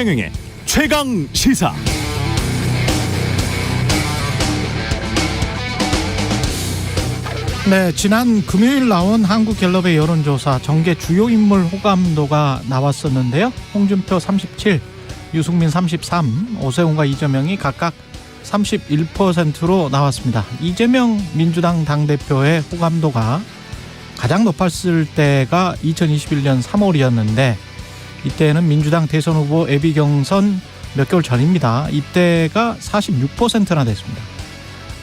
최경영의 최강 시사. 네, 지난 금요일 나온 한국갤럽의 여론조사 정계 주요 인물 호감도가 나왔었는데요. 홍준표 37, 유승민 33, 오세훈과 이재명이 각각 31%로 나왔습니다. 이재명 민주당 당대표의 호감도가 가장 높았을 때가 2021년 3월이었는데 이때는 민주당 대선 후보 예비 경선 몇 개월 전입니다. 이때가 46%나 됐습니다.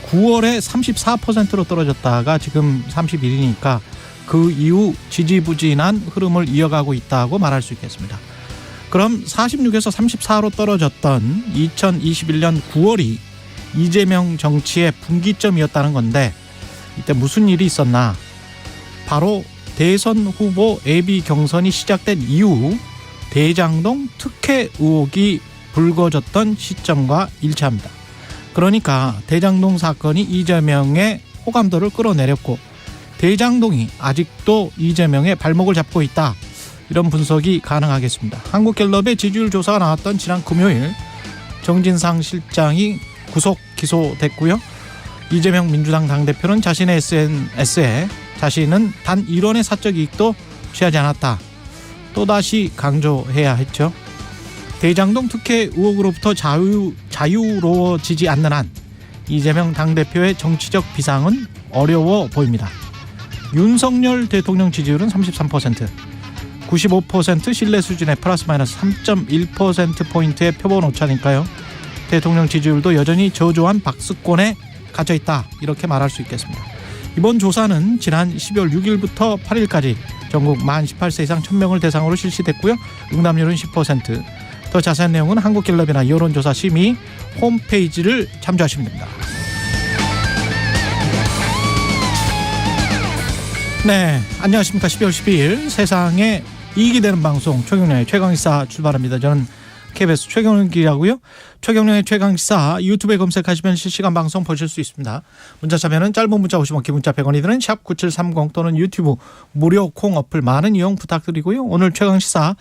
9월에 34%로 떨어졌다가 지금 31이니까 그 이후 지지부진한 흐름을 이어가고 있다고 말할 수 있겠습니다. 그럼 46에서 34로 떨어졌던 2021년 9월이 이재명 정치의 분기점이었다는 건데 이때 무슨 일이 있었나? 바로 대선 후보 예비 경선이 시작된 이후 대장동 특혜 의혹이 불거졌던 시점과 일치합니다. 그러니까 대장동 사건이 이재명의 호감도를 끌어내렸고 대장동이 아직도 이재명의 발목을 잡고 있다. 이런 분석이 가능하겠습니다. 한국갤럽의 지지율 조사가 나왔던 지난 금요일 정진상 실장이 구속 기소됐고요. 이재명 민주당 당대표는 자신의 SNS에 자신은 단 1원의 사적 이익도 취하지 않았다. 또다시 강조해야 했죠. 대장동 특혜 의혹으로부터 자유로워지지 않는 한 이재명 당대표의 정치적 비상은 어려워 보입니다. 윤석열 대통령 지지율은 33%, 95% 신뢰 수준의 플러스 마이너스 3.1%포인트의 표본 오차니까요. 대통령 지지율도 여전히 저조한 박스권에 갇혀있다. 이렇게 말할 수 있겠습니다. 이번 조사는 지난 12월 6일부터 8일까지 전국 만 18세 이상 1000명을 대상으로 실시됐고요. 응답률은 10%. 더 자세한 내용은 한국갤럽이나 여론조사 심의 홈페이지를 참조하시면 됩니다. 네, 안녕하십니까. 12월 12일 세상에 이익이 되는 방송 최경영의 최강시사 출발합니다. 저는 KBS 최경영 기자고요. 최경영의 최강시사 유튜브에 검색하시면 실시간 방송 보실 수 있습니다. 문자 참여는 짧은 문자 50원, 긴 문자 100원이 드는 샵 9730 또는 유튜브 무료 콩 어플 많은 이용 부탁드리고요. 오늘 최강시사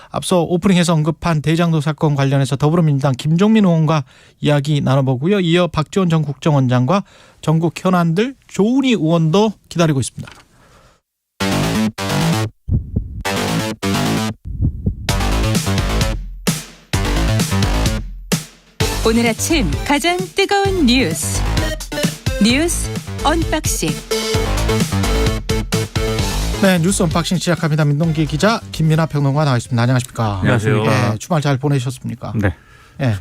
앞서 오프닝에서 언급한 대장동 사건 관련해서 더불어민주당 김종민 의원과 이야기 나눠보고요. 이어 박지원 전 국정원장과 전국 현안들 조은희 의원도 기다리고 있습니다. 오늘 아침 가장 뜨거운 뉴스 언박싱. 네, 뉴스 언박싱 시작합니다. 민동기 기자, 김민아 평론가 나와 있습니다. 안녕하십니까? 안녕하세요. 네, 주말 잘 보내셨습니까? 네. 네.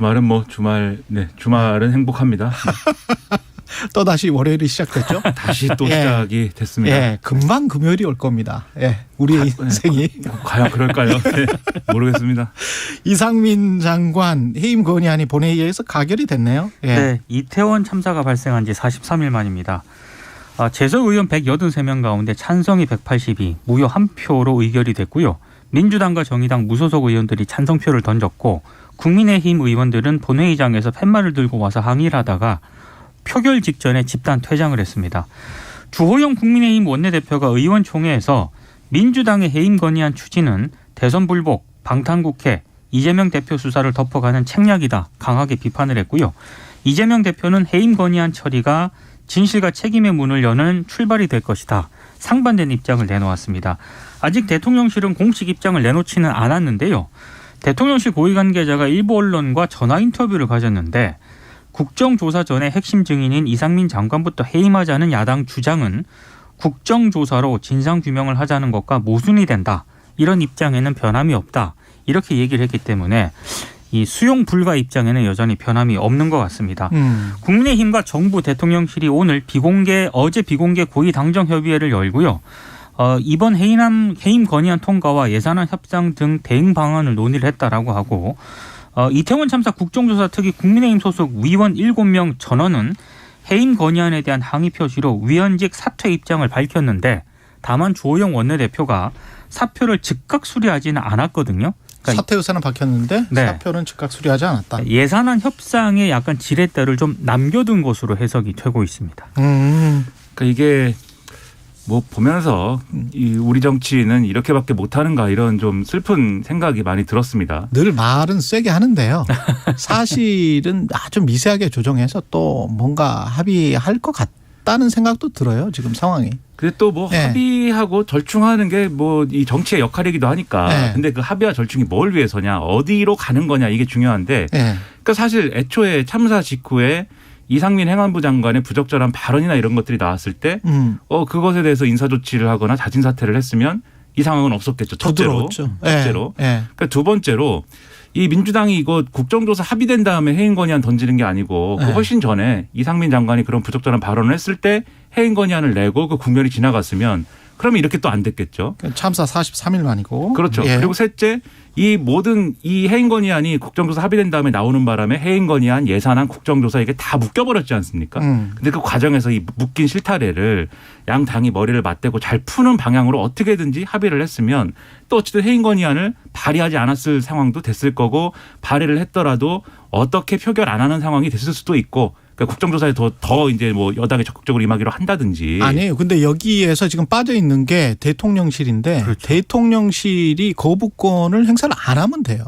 주말은 행복합니다. 또 다시 월요일이 시작됐죠? 다시 또 시작이 됐습니다. 예, 금방 금요일이 올 겁니다. 예, 우리 인생이. 과연 그럴까요? 네, 모르겠습니다. 이상민 장관 해임 건의안이 본회의에서 가결이 됐네요. 예. 네, 이태원 참사가 발생한 지 43일 만입니다. 재석 의원 183명 가운데 찬성이 182, 무효 1표로 의결이 됐고요. 민주당과 정의당 무소속 의원들이 찬성표를 던졌고 국민의힘 의원들은 본회의장에서 팻말을 들고 와서 항의를 하다가 표결 직전에 집단 퇴장을 했습니다. 주호영 국민의힘 원내대표가 의원총회에서 민주당의 해임 건의안 추진은 대선 불복, 방탄국회, 이재명 대표 수사를 덮어가는 책략이다 강하게 비판을 했고요. 이재명 대표는 해임 건의안 처리가 진실과 책임의 문을 여는 출발이 될 것이다. 상반된 입장을 내놓았습니다. 아직 대통령실은 공식 입장을 내놓지는 않았는데요. 대통령실 고위 관계자가 일부 언론과 전화 인터뷰를 가졌는데 국정조사 전에 핵심 증인인 이상민 장관부터 해임하자는 야당 주장은 국정조사로 진상규명을 하자는 것과 모순이 된다. 이런 입장에는 변함이 없다. 이렇게 얘기를 했기 때문에 이 수용 불가 입장에는 여전히 변함이 없는 것 같습니다. 국민의힘과 정부 대통령실이 오늘 어제 비공개 고위 당정 협의회를 열고요. 이번 해임 건의안 통과와 예산안 협상 등 대응 방안을 논의를 했다라고 하고 이태원 참사 국정조사 특위 국민의힘 소속 위원 7명 전원은 해임 건의안에 대한 항의 표시로 위원직 사퇴 입장을 밝혔는데 다만 주호영 원내대표가 사표를 즉각 수리하지는 않았거든요. 그러니까 사퇴 의사는 밝혔는데 네. 사표는 즉각 수리하지 않았다. 예산안 협상에 약간 지렛대를 좀 남겨둔 것으로 해석이 되고 있습니다. 그러니까 이게 뭐 보면서 우리 정치는 이렇게밖에 못하는가 이런 좀 슬픈 생각이 많이 들었습니다. 늘 말은 세게 하는데요. 사실은 아주 미세하게 조정해서 또 뭔가 합의할 것 같다는 생각도 들어요. 지금 상황이. 근데 또 뭐 네. 합의하고 절충하는 게 뭐 이 정치의 역할이기도 하니까. 네. 근데 그 합의와 절충이 뭘 위해서냐, 어디로 가는 거냐 이게 중요한데. 네. 그러니까 사실 애초에 참사 직후에 이상민 행안부 장관의 부적절한 발언이나 이런 것들이 나왔을 때, 그것에 대해서 인사 조치를 하거나 자진 사퇴를 했으면 이 상황은 없었겠죠. 첫째로. 부드러웠죠. 첫째로. 네. 그러니까 두 번째로 이 민주당이 이거 국정조사 합의된 다음에 해임 건의안 던지는 게 아니고 그 네. 훨씬 전에 이상민 장관이 그런 부적절한 발언을 했을 때 해임 건의안을 내고 그 국면이 지나갔으면 그러면 이렇게 또 안 됐겠죠. 참사 43일 만이고. 그렇죠. 예. 그리고 셋째, 이 모든 이 해임 건의안이 국정조사 합의된 다음에 나오는 바람에 해임 건의안, 예산안, 국정조사 이게 다 묶여버렸지 않습니까? 근데 그 과정에서 이 묶인 실타래를 양 당이 머리를 맞대고 잘 푸는 방향으로 어떻게든지 합의를 했으면 또 어쨌든 해임 건의안을 발의하지 않았을 상황도 됐을 거고 발의를 했더라도 어떻게 표결 안 하는 상황이 됐을 수도 있고 그러니까 국정조사에 더 이제 뭐 여당이 적극적으로 임하기로 한다든지. 아니에요. 근데 여기에서 지금 빠져 있는 게 대통령실인데 그렇죠. 대통령실이 거부권을 행사를 안 하면 돼요.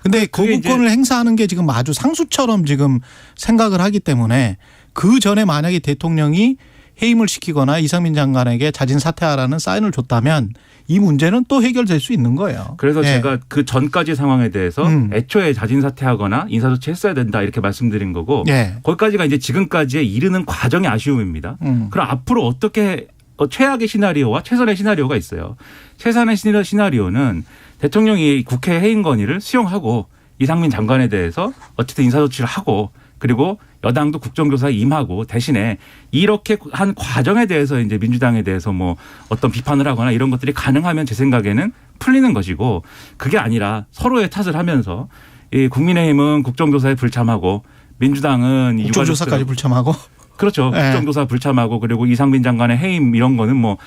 근데 그게 거부권을 행사하는 게 지금 아주 상수처럼 지금 생각을 하기 때문에 그 전에 만약에 대통령이 해임을 시키거나 이상민 장관에게 자진 사퇴하라는 사인을 줬다면 이 문제는 또 해결될 수 있는 거예요. 그래서 예. 제가 그 전까지 상황에 대해서 애초에 자진 사퇴하거나 인사조치 했어야 된다 이렇게 말씀드린 거고 예. 거기까지가 이제 지금까지에 이르는 과정의 아쉬움입니다. 그럼 앞으로 어떻게 최악의 시나리오와 최선의 시나리오가 있어요. 최선의 시나리오는 대통령이 국회 해임 건의를 수용하고 이상민 장관에 대해서 어쨌든 인사조치를 하고 그리고 여당도 국정조사에 임하고 대신에 이렇게 한 과정에 대해서 이제 민주당에 대해서 뭐 어떤 비판을 하거나 이런 것들이 가능하면 제 생각에는 풀리는 것이고 그게 아니라 서로의 탓을 하면서 이 국민의힘은 국정조사에 불참하고 민주당은 국정조사까지 불참하고. 그렇죠. 네. 국정조사 불참하고 그리고 이상민 장관의 해임 이런 거는 뭐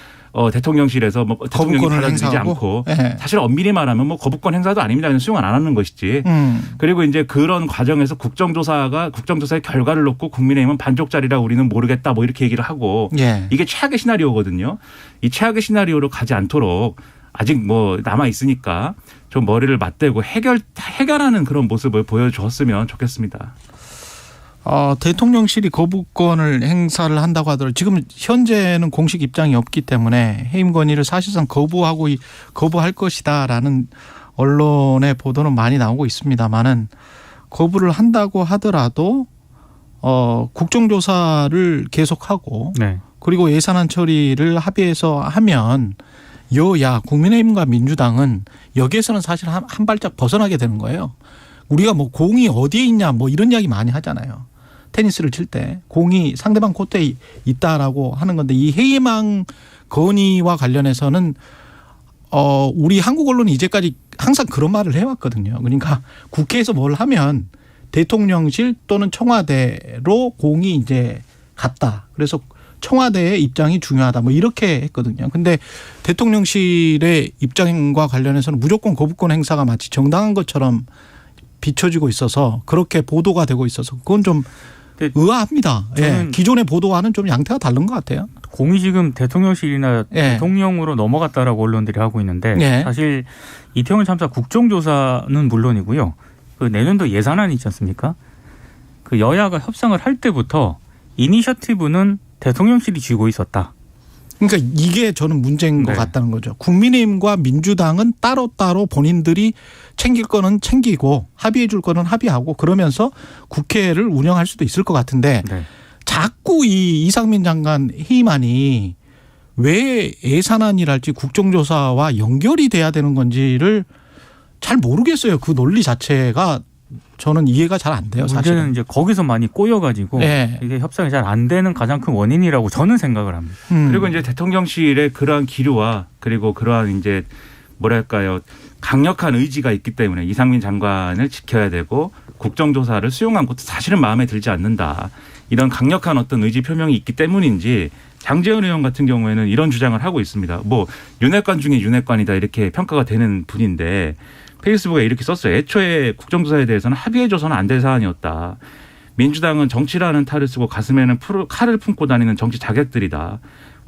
대통령실에서 뭐 대통령이 거부권을 받아들이지 행사하고. 않고 네. 사실 엄밀히 말하면 뭐 거부권 행사도 아닙니다. 그냥 수용 안 하는 것이지. 그리고 이제 그런 과정에서 국정조사의 결과를 놓고 국민의힘은 반쪽짜리라 우리는 모르겠다 뭐 이렇게 얘기를 하고 예. 이게 최악의 시나리오거든요. 이 최악의 시나리오로 가지 않도록 아직 뭐 남아 있으니까 좀 머리를 맞대고 해결하는 그런 모습을 보여주었으면 좋겠습니다. 대통령실이 거부권을 행사를 한다고 하더라도 지금 현재는 공식 입장이 없기 때문에 해임 건의를 사실상 거부할 것이다라는 언론의 보도는 많이 나오고 있습니다만은 거부를 한다고 하더라도 국정조사를 계속하고 네. 그리고 예산안 처리를 합의해서 하면 여야 국민의힘과 민주당은 여기에서는 사실 한 발짝 벗어나게 되는 거예요. 우리가 뭐 공이 어디에 있냐 뭐 이런 이야기 많이 하잖아요. 테니스를 칠 때 공이 상대방 코트에 있다라고 하는 건데 이 해임안 건의와 관련해서는 우리 한국 언론이 이제까지 항상 그런 말을 해왔거든요. 그러니까 국회에서 뭘 하면 대통령실 또는 청와대로 공이 이제 갔다. 그래서 청와대의 입장이 중요하다. 뭐 이렇게 했거든요. 근데 대통령실의 입장과 관련해서는 무조건 거부권 행사가 마치 정당한 것처럼 비춰지고 있어서 그렇게 보도가 되고 있어서 그건 좀 의아합니다. 예. 기존의 보도와는 좀 양태가 다른 것 같아요. 공이 지금 대통령실이나 예. 대통령으로 넘어갔다라고 언론들이 하고 있는데 예. 사실 이태원 참사 국정조사는 물론이고요. 그 내년도 예산안 있지 않습니까? 그 여야가 협상을 할 때부터 이니셔티브는 대통령실이 쥐고 있었다. 그러니까 이게 저는 문제인 것 네. 같다는 거죠. 국민의힘과 민주당은 따로따로 본인들이 챙길 거는 챙기고 합의해 줄 거는 합의하고 그러면서 국회를 운영할 수도 있을 것 같은데 네. 자꾸 이 이상민 장관 해임안이 왜 예산안이랄지 국정조사와 연결이 돼야 되는 건지를 잘 모르겠어요. 그 논리 자체가 저는 이해가 잘 안 돼요. 사실은. 문제는 이제 거기서 많이 꼬여가지고 네. 이게 협상이 잘 안 되는 가장 큰 원인이라고 저는 생각을 합니다. 그리고 이제 대통령실의 그러한 기류와 그리고 그러한 이제 뭐랄까요 강력한 의지가 있기 때문에 이상민 장관을 지켜야 되고 국정조사를 수용한 것도 사실은 마음에 들지 않는다. 이런 강력한 어떤 의지 표명이 있기 때문인지 장제원 의원 같은 경우에는 이런 주장을 하고 있습니다. 뭐 윤핵관 중에 윤핵관이다 이렇게 평가가 되는 분인데 페이스북에 이렇게 썼어요. 애초에 국정조사에 대해서는 합의해줘서는 안 될 사안이었다. 민주당은 정치라는 탈을 쓰고 가슴에는 칼을 품고 다니는 정치 자객들이다.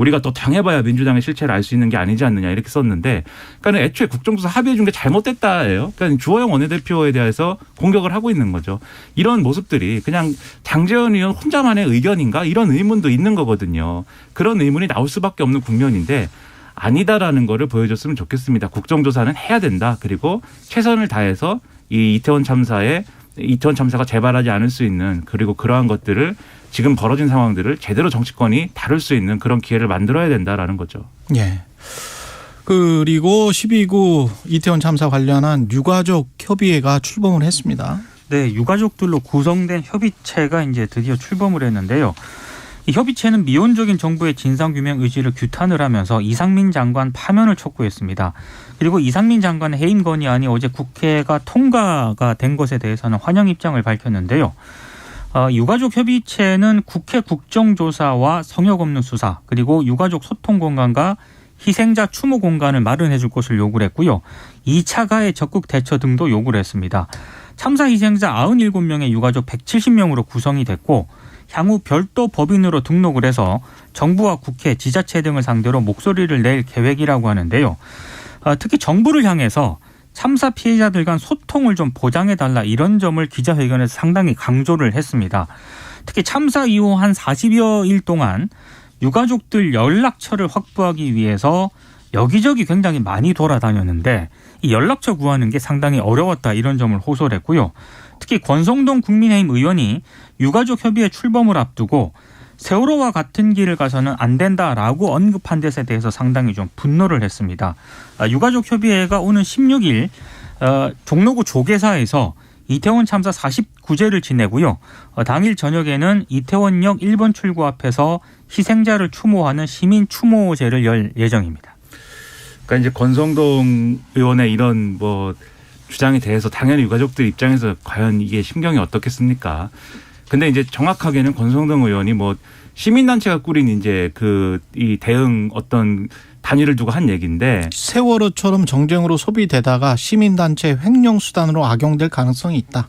우리가 또 당해봐야 민주당의 실체를 알 수 있는 게 아니지 않느냐 이렇게 썼는데 그러니까 애초에 국정조사 합의해 준 게 잘못됐다예요. 그러니까 주호영 원내대표에 대해서 공격을 하고 있는 거죠. 이런 모습들이 그냥 장제원 의원 혼자만의 의견인가 이런 의문도 있는 거거든요. 그런 의문이 나올 수밖에 없는 국면인데 아니다라는 거를 보여줬으면 좋겠습니다. 국정조사는 해야 된다. 그리고 최선을 다해서 이 이태원 참사가 재발하지 않을 수 있는 그리고 그러한 것들을 지금 벌어진 상황들을 제대로 정치권이 다룰 수 있는 그런 기회를 만들어야 된다라는 거죠. 예. 그리고 12구 이태원 참사 관련한 유가족 협의회가 출범을 했습니다. 네, 유가족들로 구성된 협의체가 이제 드디어 출범을 했는데요. 이 협의체는 미온적인 정부의 진상규명 의지를 규탄을 하면서 이상민 장관 파면을 촉구했습니다. 그리고 이상민 장관의 해임 건의안이 어제 국회가 통과가 된 것에 대해서는 환영 입장을 밝혔는데요. 유가족 협의체는 국회 국정조사와 성역 없는 수사 그리고 유가족 소통 공간과 희생자 추모 공간을 마련해 줄 것을 요구를 했고요. 2차 가해 적극 대처 등도 요구를 했습니다. 참사 희생자 97명의 유가족 170명으로 구성이 됐고 향후 별도 법인으로 등록을 해서 정부와 국회, 지자체 등을 상대로 목소리를 낼 계획이라고 하는데요. 특히 정부를 향해서 참사 피해자들 간 소통을 좀 보장해달라 이런 점을 기자회견에서 상당히 강조를 했습니다. 특히 참사 이후 한 40여일 동안 유가족들 연락처를 확보하기 위해서 여기저기 굉장히 많이 돌아다녔는데 이 연락처 구하는 게 상당히 어려웠다 이런 점을 호소를 했고요. 특히 권성동 국민의힘 의원이 유가족 협의회 출범을 앞두고 세월호와 같은 길을 가서는 안 된다라고 언급한 데에 대해서 상당히 좀 분노를 했습니다. 유가족 협의회가 오는 16일 종로구 조계사에서 이태원 참사 49제를 지내고요. 당일 저녁에는 이태원역 1번 출구 앞에서 희생자를 추모하는 시민 추모제를 열 예정입니다. 그러니까 이제 권성동 의원의 이런 주장에 대해서 당연히 유가족들 입장에서 과연 이게 심경이 어떻겠습니까? 근데 이제 정확하게는 권성동 의원이 시민단체가 꾸린 이제 이 대응 어떤 단위를 두고 한 얘기인데 세월호처럼 정쟁으로 소비되다가 시민단체 횡령 수단으로 악용될 가능성이 있다.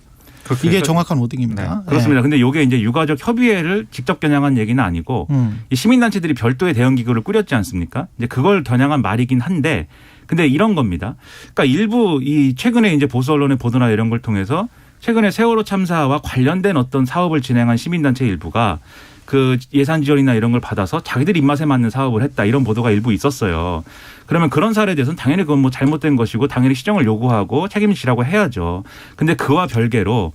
이게 정확한 워딩입니다. 네, 그렇습니다. 근데 이게 이제 유가족 협의회를 직접 겨냥한 얘기는 아니고 이 시민단체들이 별도의 대응 기구를 꾸렸지 않습니까? 이제 그걸 겨냥한 말이긴 한데 근데 이런 겁니다. 그러니까 일부 이 최근에 이제 보수 언론의 보도나 이런 걸 통해서 최근에 세월호 참사와 관련된 어떤 사업을 진행한 시민단체 일부가 그 예산 지원이나 이런 걸 받아서 자기들 입맛에 맞는 사업을 했다 이런 보도가 일부 있었어요. 그러면 그런 사례에 대해서는 당연히 그건 잘못된 것이고 당연히 시정을 요구하고 책임을 지라고 해야죠. 근데 그와 별개로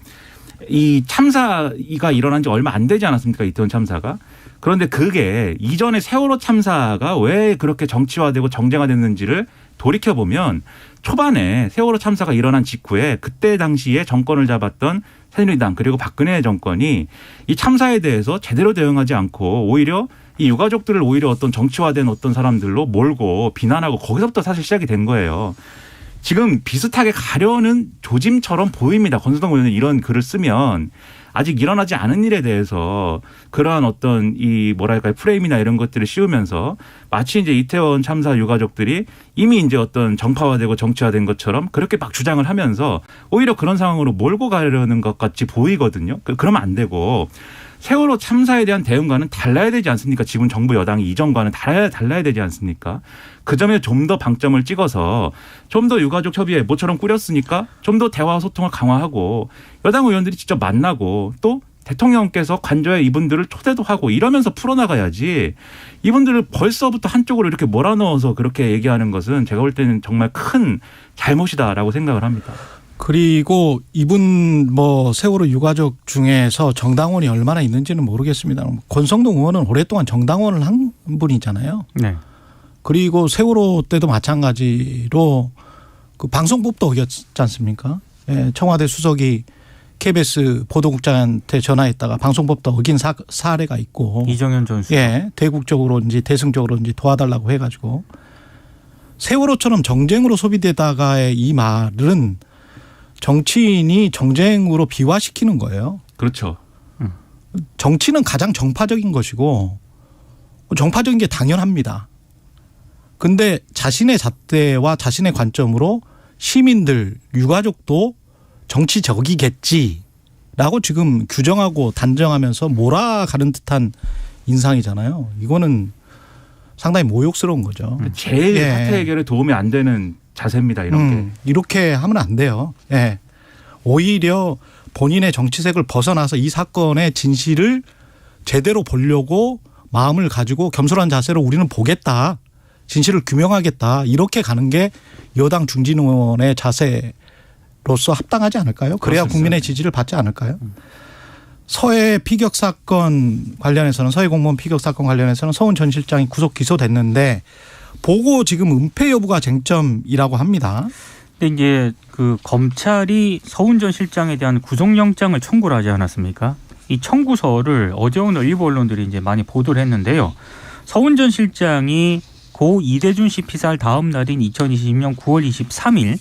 이 참사가 일어난 지 얼마 안 되지 않았습니까? 이태원 참사가. 그런데 그게 이전에 세월호 참사가 왜 그렇게 정치화되고 정쟁화됐는지를 돌이켜보면 초반에 세월호 참사가 일어난 직후에 그때 당시에 정권을 잡았던 새누리당 그리고 박근혜 정권이 이 참사에 대해서 제대로 대응하지 않고 오히려 이 유가족들을 오히려 어떤 정치화된 어떤 사람들로 몰고 비난하고 거기서부터 사실 시작이 된 거예요. 지금 비슷하게 가려는 조짐처럼 보입니다. 권성동 의원은 이런 글을 쓰면 아직 일어나지 않은 일에 대해서 그러한 어떤 이 프레임이나 이런 것들을 씌우면서 마치 이제 이태원 참사 유가족들이 이미 이제 어떤 정파화되고 정치화된 것처럼 그렇게 막 주장을 하면서 오히려 그런 상황으로 몰고 가려는 것 같이 보이거든요. 그러면 안 되고 세월호 참사에 대한 대응과는 달라야 되지 않습니까? 지금 정부 여당이 이전과는 달라야 되지 않습니까? 그 점에 좀 더 방점을 찍어서 좀 더 유가족 협의회 모처럼 꾸렸으니까 좀 더 대화 소통을 강화하고 여당 의원들이 직접 만나고 또 대통령께서 관저에 이분들을 초대도 하고 이러면서 풀어나가야지 이분들을 벌써부터 한쪽으로 이렇게 몰아넣어서 그렇게 얘기하는 것은 제가 볼 때는 정말 큰 잘못이다라고 생각을 합니다. 그리고 이분 세월호 유가족 중에서 정당원이 얼마나 있는지는 모르겠습니다. 권성동 의원은 오랫동안 정당원을 한 분이잖아요. 네. 그리고 세월호 때도 마찬가지로 그 방송법도 어겼지 않습니까? 예, 청와대 수석이 KBS 보도국장한테 전화했다가 방송법도 어긴 사례가 있고. 이정현 전 수석. 예, 대국적으로인지 대승적으로인지 도와달라고 해가지고. 세월호처럼 정쟁으로 소비되다가의 이 말은 정치인이 정쟁으로 비화시키는 거예요. 그렇죠. 정치는 가장 정파적인 것이고 정파적인 게 당연합니다. 근데 자신의 잣대와 자신의 관점으로 시민들, 유가족도 정치적이겠지라고 지금 규정하고 단정하면서 몰아가는 듯한 인상이잖아요. 이거는 상당히 모욕스러운 거죠. 제일 예. 사태 해결에 도움이 안 되는 자세입니다. 이런 게. 이렇게 하면 안 돼요. 예. 오히려 본인의 정치색을 벗어나서 이 사건의 진실을 제대로 보려고 마음을 가지고 겸손한 자세로 우리는 보겠다. 진실을 규명하겠다. 이렇게 가는 게 여당 중진 의원의 자세로서 합당하지 않을까요? 그래야 그렇습니다. 국민의 지지를 받지 않을까요? 서해 피격 사건 관련해서는 서해 공무원 피격 사건 관련해서는 서훈 전 실장이 구속 기소됐는데 보고 지금 은폐 여부가 쟁점이라고 합니다. 근데 이제 그 검찰이 서훈 전 실장에 대한 구속영장을 청구를 하지 않았습니까? 이 청구서를 어제 오늘 일부 언론들이 이제 많이 보도를 했는데요. 서훈 전 실장이 고 이대준 씨 피살 다음 날인 2020년 9월 23일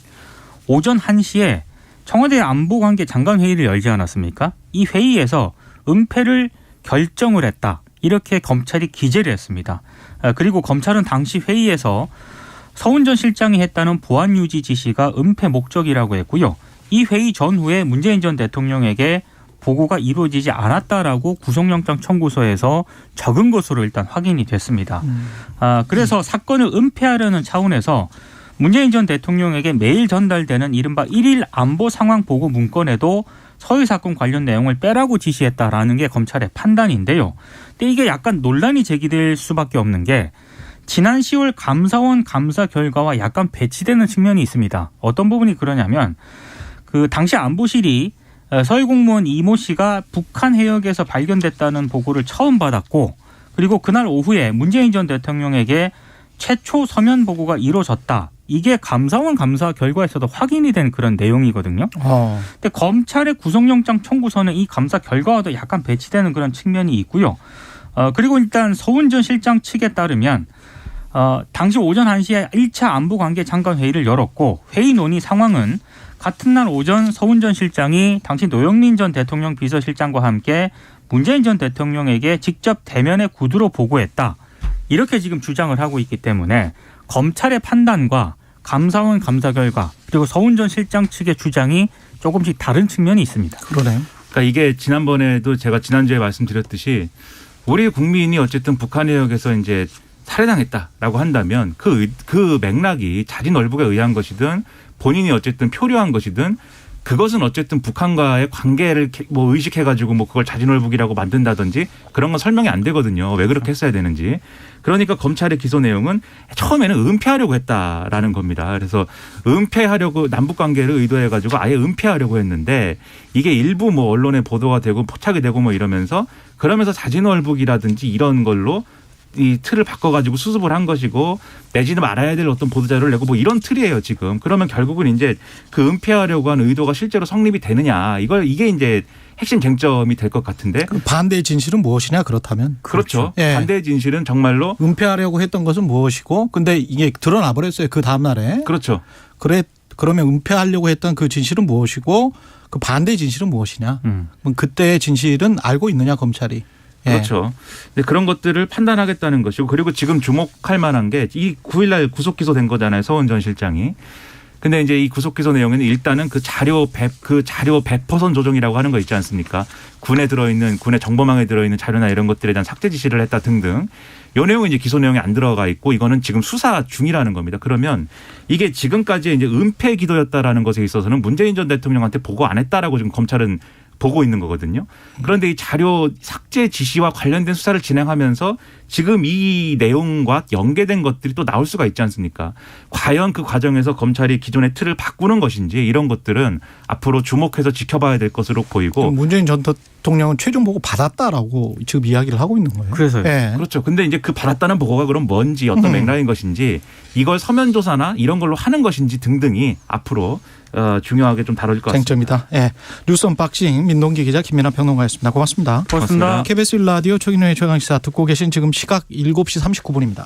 오전 1시에 청와대 안보관계 장관 회의를 열지 않았습니까? 이 회의에서 은폐를 결정을 했다. 이렇게 검찰이 기재를 했습니다. 그리고 검찰은 당시 회의에서 서훈 전 실장이 했다는 보안 유지 지시가 은폐 목적이라고 했고요. 이 회의 전후에 문재인 전 대통령에게 보고가 이루어지지 않았다라고 구속영장 청구서에서 적은 것으로 일단 확인이 됐습니다. 그래서 사건을 은폐하려는 차원에서 문재인 전 대통령에게 매일 전달되는 이른바 1일 안보 상황 보고 문건에도 서해 사건 관련 내용을 빼라고 지시했다라는 게 검찰의 판단인데요. 근데 이게 약간 논란이 제기될 수밖에 없는 게 지난 10월 감사원 감사 결과와 약간 배치되는 측면이 있습니다. 어떤 부분이 그러냐면 그 당시 안보실이 서해 공무원 이모 씨가 북한 해역에서 발견됐다는 보고를 처음 받았고 그리고 그날 오후에 문재인 전 대통령에게 최초 서면 보고가 이루어졌다. 이게 감사원 감사 결과에서도 확인이 된 그런 내용이거든요. 근데 검찰의 구속영장 청구서는 이 감사 결과와도 약간 배치되는 그런 측면이 있고요. 그리고 일단 서훈 전 실장 측에 따르면 당시 오전 1시에 1차 안보관계 장관 회의를 열었고 회의 논의 상황은 같은 날 오전 서훈 전 실장이 당시 노영민 전 대통령 비서실장과 함께 문재인 전 대통령에게 직접 대면의 구두로 보고했다. 이렇게 지금 주장을 하고 있기 때문에 검찰의 판단과 감사원 감사 결과 그리고 서훈 전 실장 측의 주장이 조금씩 다른 측면이 있습니다. 그러네요. 그러니까 이게 지난번에도 제가 지난주에 말씀드렸듯이 우리 국민이 어쨌든 북한 해역에서 이제 살해당했다라고 한다면 그 맥락이 자진 월북에 의한 것이든 본인이 어쨌든 표류한 것이든 그것은 어쨌든 북한과의 관계를 뭐 의식해가지고 뭐 그걸 자진월북이라고 만든다든지 그런 건 설명이 안 되거든요. 왜 그렇게 했어야 되는지. 그러니까 검찰의 기소 내용은 처음에는 은폐하려고 했다라는 겁니다. 그래서 은폐하려고 남북관계를 의도해가지고 아예 은폐하려고 했는데 이게 일부 뭐 언론에 보도가 되고 포착이 되고 뭐 이러면서 그러면서 자진월북이라든지 이런 걸로 이 틀을 바꿔가지고 수습을 한 것이고 내지는 말아야 될 어떤 보도자료를 내고 뭐 이런 틀이에요 지금. 그러면 결국은 이제 그 은폐하려고 한 의도가 실제로 성립이 되느냐 이게 이제 핵심 쟁점이 될 것 같은데. 그 반대의 진실은 무엇이냐 그렇다면. 그렇죠. 예. 반대의 진실은 정말로 은폐하려고 했던 것은 무엇이고 근데 이게 드러나 버렸어요. 그 다음 날에. 그렇죠. 그러면 은폐하려고 했던 그 진실은 무엇이고 그 반대의 진실은 무엇이냐. 그럼 그때의 진실은 알고 있느냐 검찰이. 그렇죠. 근데 그런 것들을 판단하겠다는 것이고 그리고 지금 주목할 만한 게 이 9일날 구속 기소된 거잖아요. 서훈 전 실장이. 근데 이제 이 구속 기소 내용에는 일단은 그 자료 100% 조정이라고 하는 거 있지 않습니까? 군의 정보망에 들어있는 자료나 이런 것들에 대한 삭제 지시를 했다 등등. 이 내용은 이제 기소 내용이 안 들어가 있고 이거는 지금 수사 중이라는 겁니다. 그러면 이게 지금까지 이제 은폐 기도였다라는 것에 있어서는 문재인 전 대통령한테 보고 안 했다라고 지금 검찰은 보고 있는 거거든요. 그런데 이 자료 삭제 지시와 관련된 수사를 진행하면서 지금 이 내용과 연계된 것들이 또 나올 수가 있지 않습니까? 과연 그 과정에서 검찰이 기존의 틀을 바꾸는 것인지 이런 것들은 앞으로 주목해서 지켜봐야 될 것으로 보이고. 문재인 전 대통령은 최종 보고 받았다라고 지금 이야기를 하고 있는 거예요. 그래서요. 네. 그렇죠. 근데 이제 그 받았다는 보고가 그럼 뭔지 어떤 맥락인 것인지 이걸 서면 조사나 이런 걸로 하는 것인지 등등이 앞으로 중요하게 좀 다뤄질 것 같습니다. 쟁점이다. 예. 뉴스 언박싱 민동기 기자 김민아 평론가였습니다. 고맙습니다. 고맙습니다. KBS 1라디오 최경영의 최강시사 듣고 계신 지금 시각 7시 39분입니다.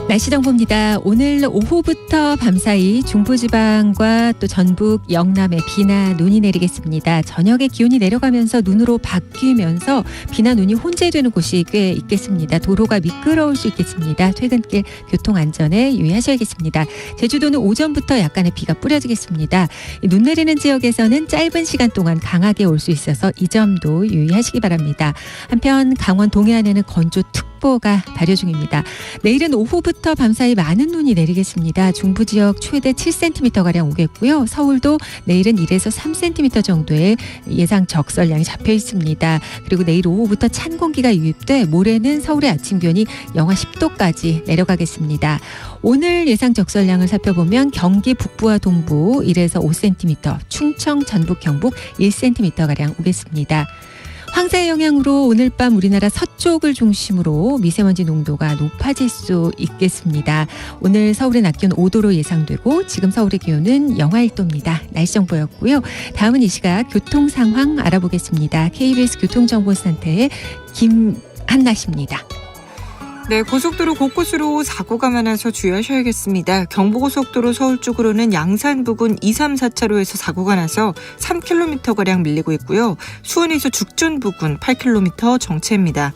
날씨 정보입니다. 오늘 오후부터 밤사이 중부지방과 또 전북, 영남에 비나 눈이 내리겠습니다. 저녁에 기온이 내려가면서 눈으로 바뀌면서 비나 눈이 혼재되는 곳이 꽤 있겠습니다. 도로가 미끄러울 수 있겠습니다. 퇴근길 교통안전에 유의하셔야겠습니다. 제주도는 오전부터 약간의 비가 뿌려지겠습니다. 눈 내리는 지역에서는 짧은 시간 동안 강하게 올 수 있어서 이 점도 유의하시기 바랍니다. 한편 강원 동해안에는 건조특보 예보가 발효 중입니다. 내일은 오후부터 밤사이 많은 눈이 내리겠습니다. 중부 지역 최대 7cm가량 오겠고요. 서울도 내일은 1에서 3cm 정도의 예상 적설량이 잡혀 있습니다. 그리고 내일 오후부터 찬 공기가 유입돼 모레는 서울의 아침 기온이 영하 10도까지 내려가겠습니다. 오늘 예상 적설량을 살펴보면 경기 북부와 동부 1에서 5cm, 충청, 전북, 경북 1cm가량 오겠습니다. 황사의 영향으로 오늘 밤 우리나라 서쪽을 중심으로 미세먼지 농도가 높아질 수 있겠습니다. 오늘 서울의 낮 기온 5도로 예상되고 지금 서울의 기온은 영하 1도입니다. 날씨 정보였고요. 다음은 이 시각 교통 상황 알아보겠습니다. KBS 교통정보센터의 김한나 씨입니다. 네, 고속도로 곳곳으로 사고가 많아서 주의하셔야겠습니다. 경부고속도로 서울 쪽으로는 양산 부근 2, 3, 4차로에서 사고가 나서 3km가량 밀리고 있고요. 수원에서 죽전 부근 8km 정체입니다.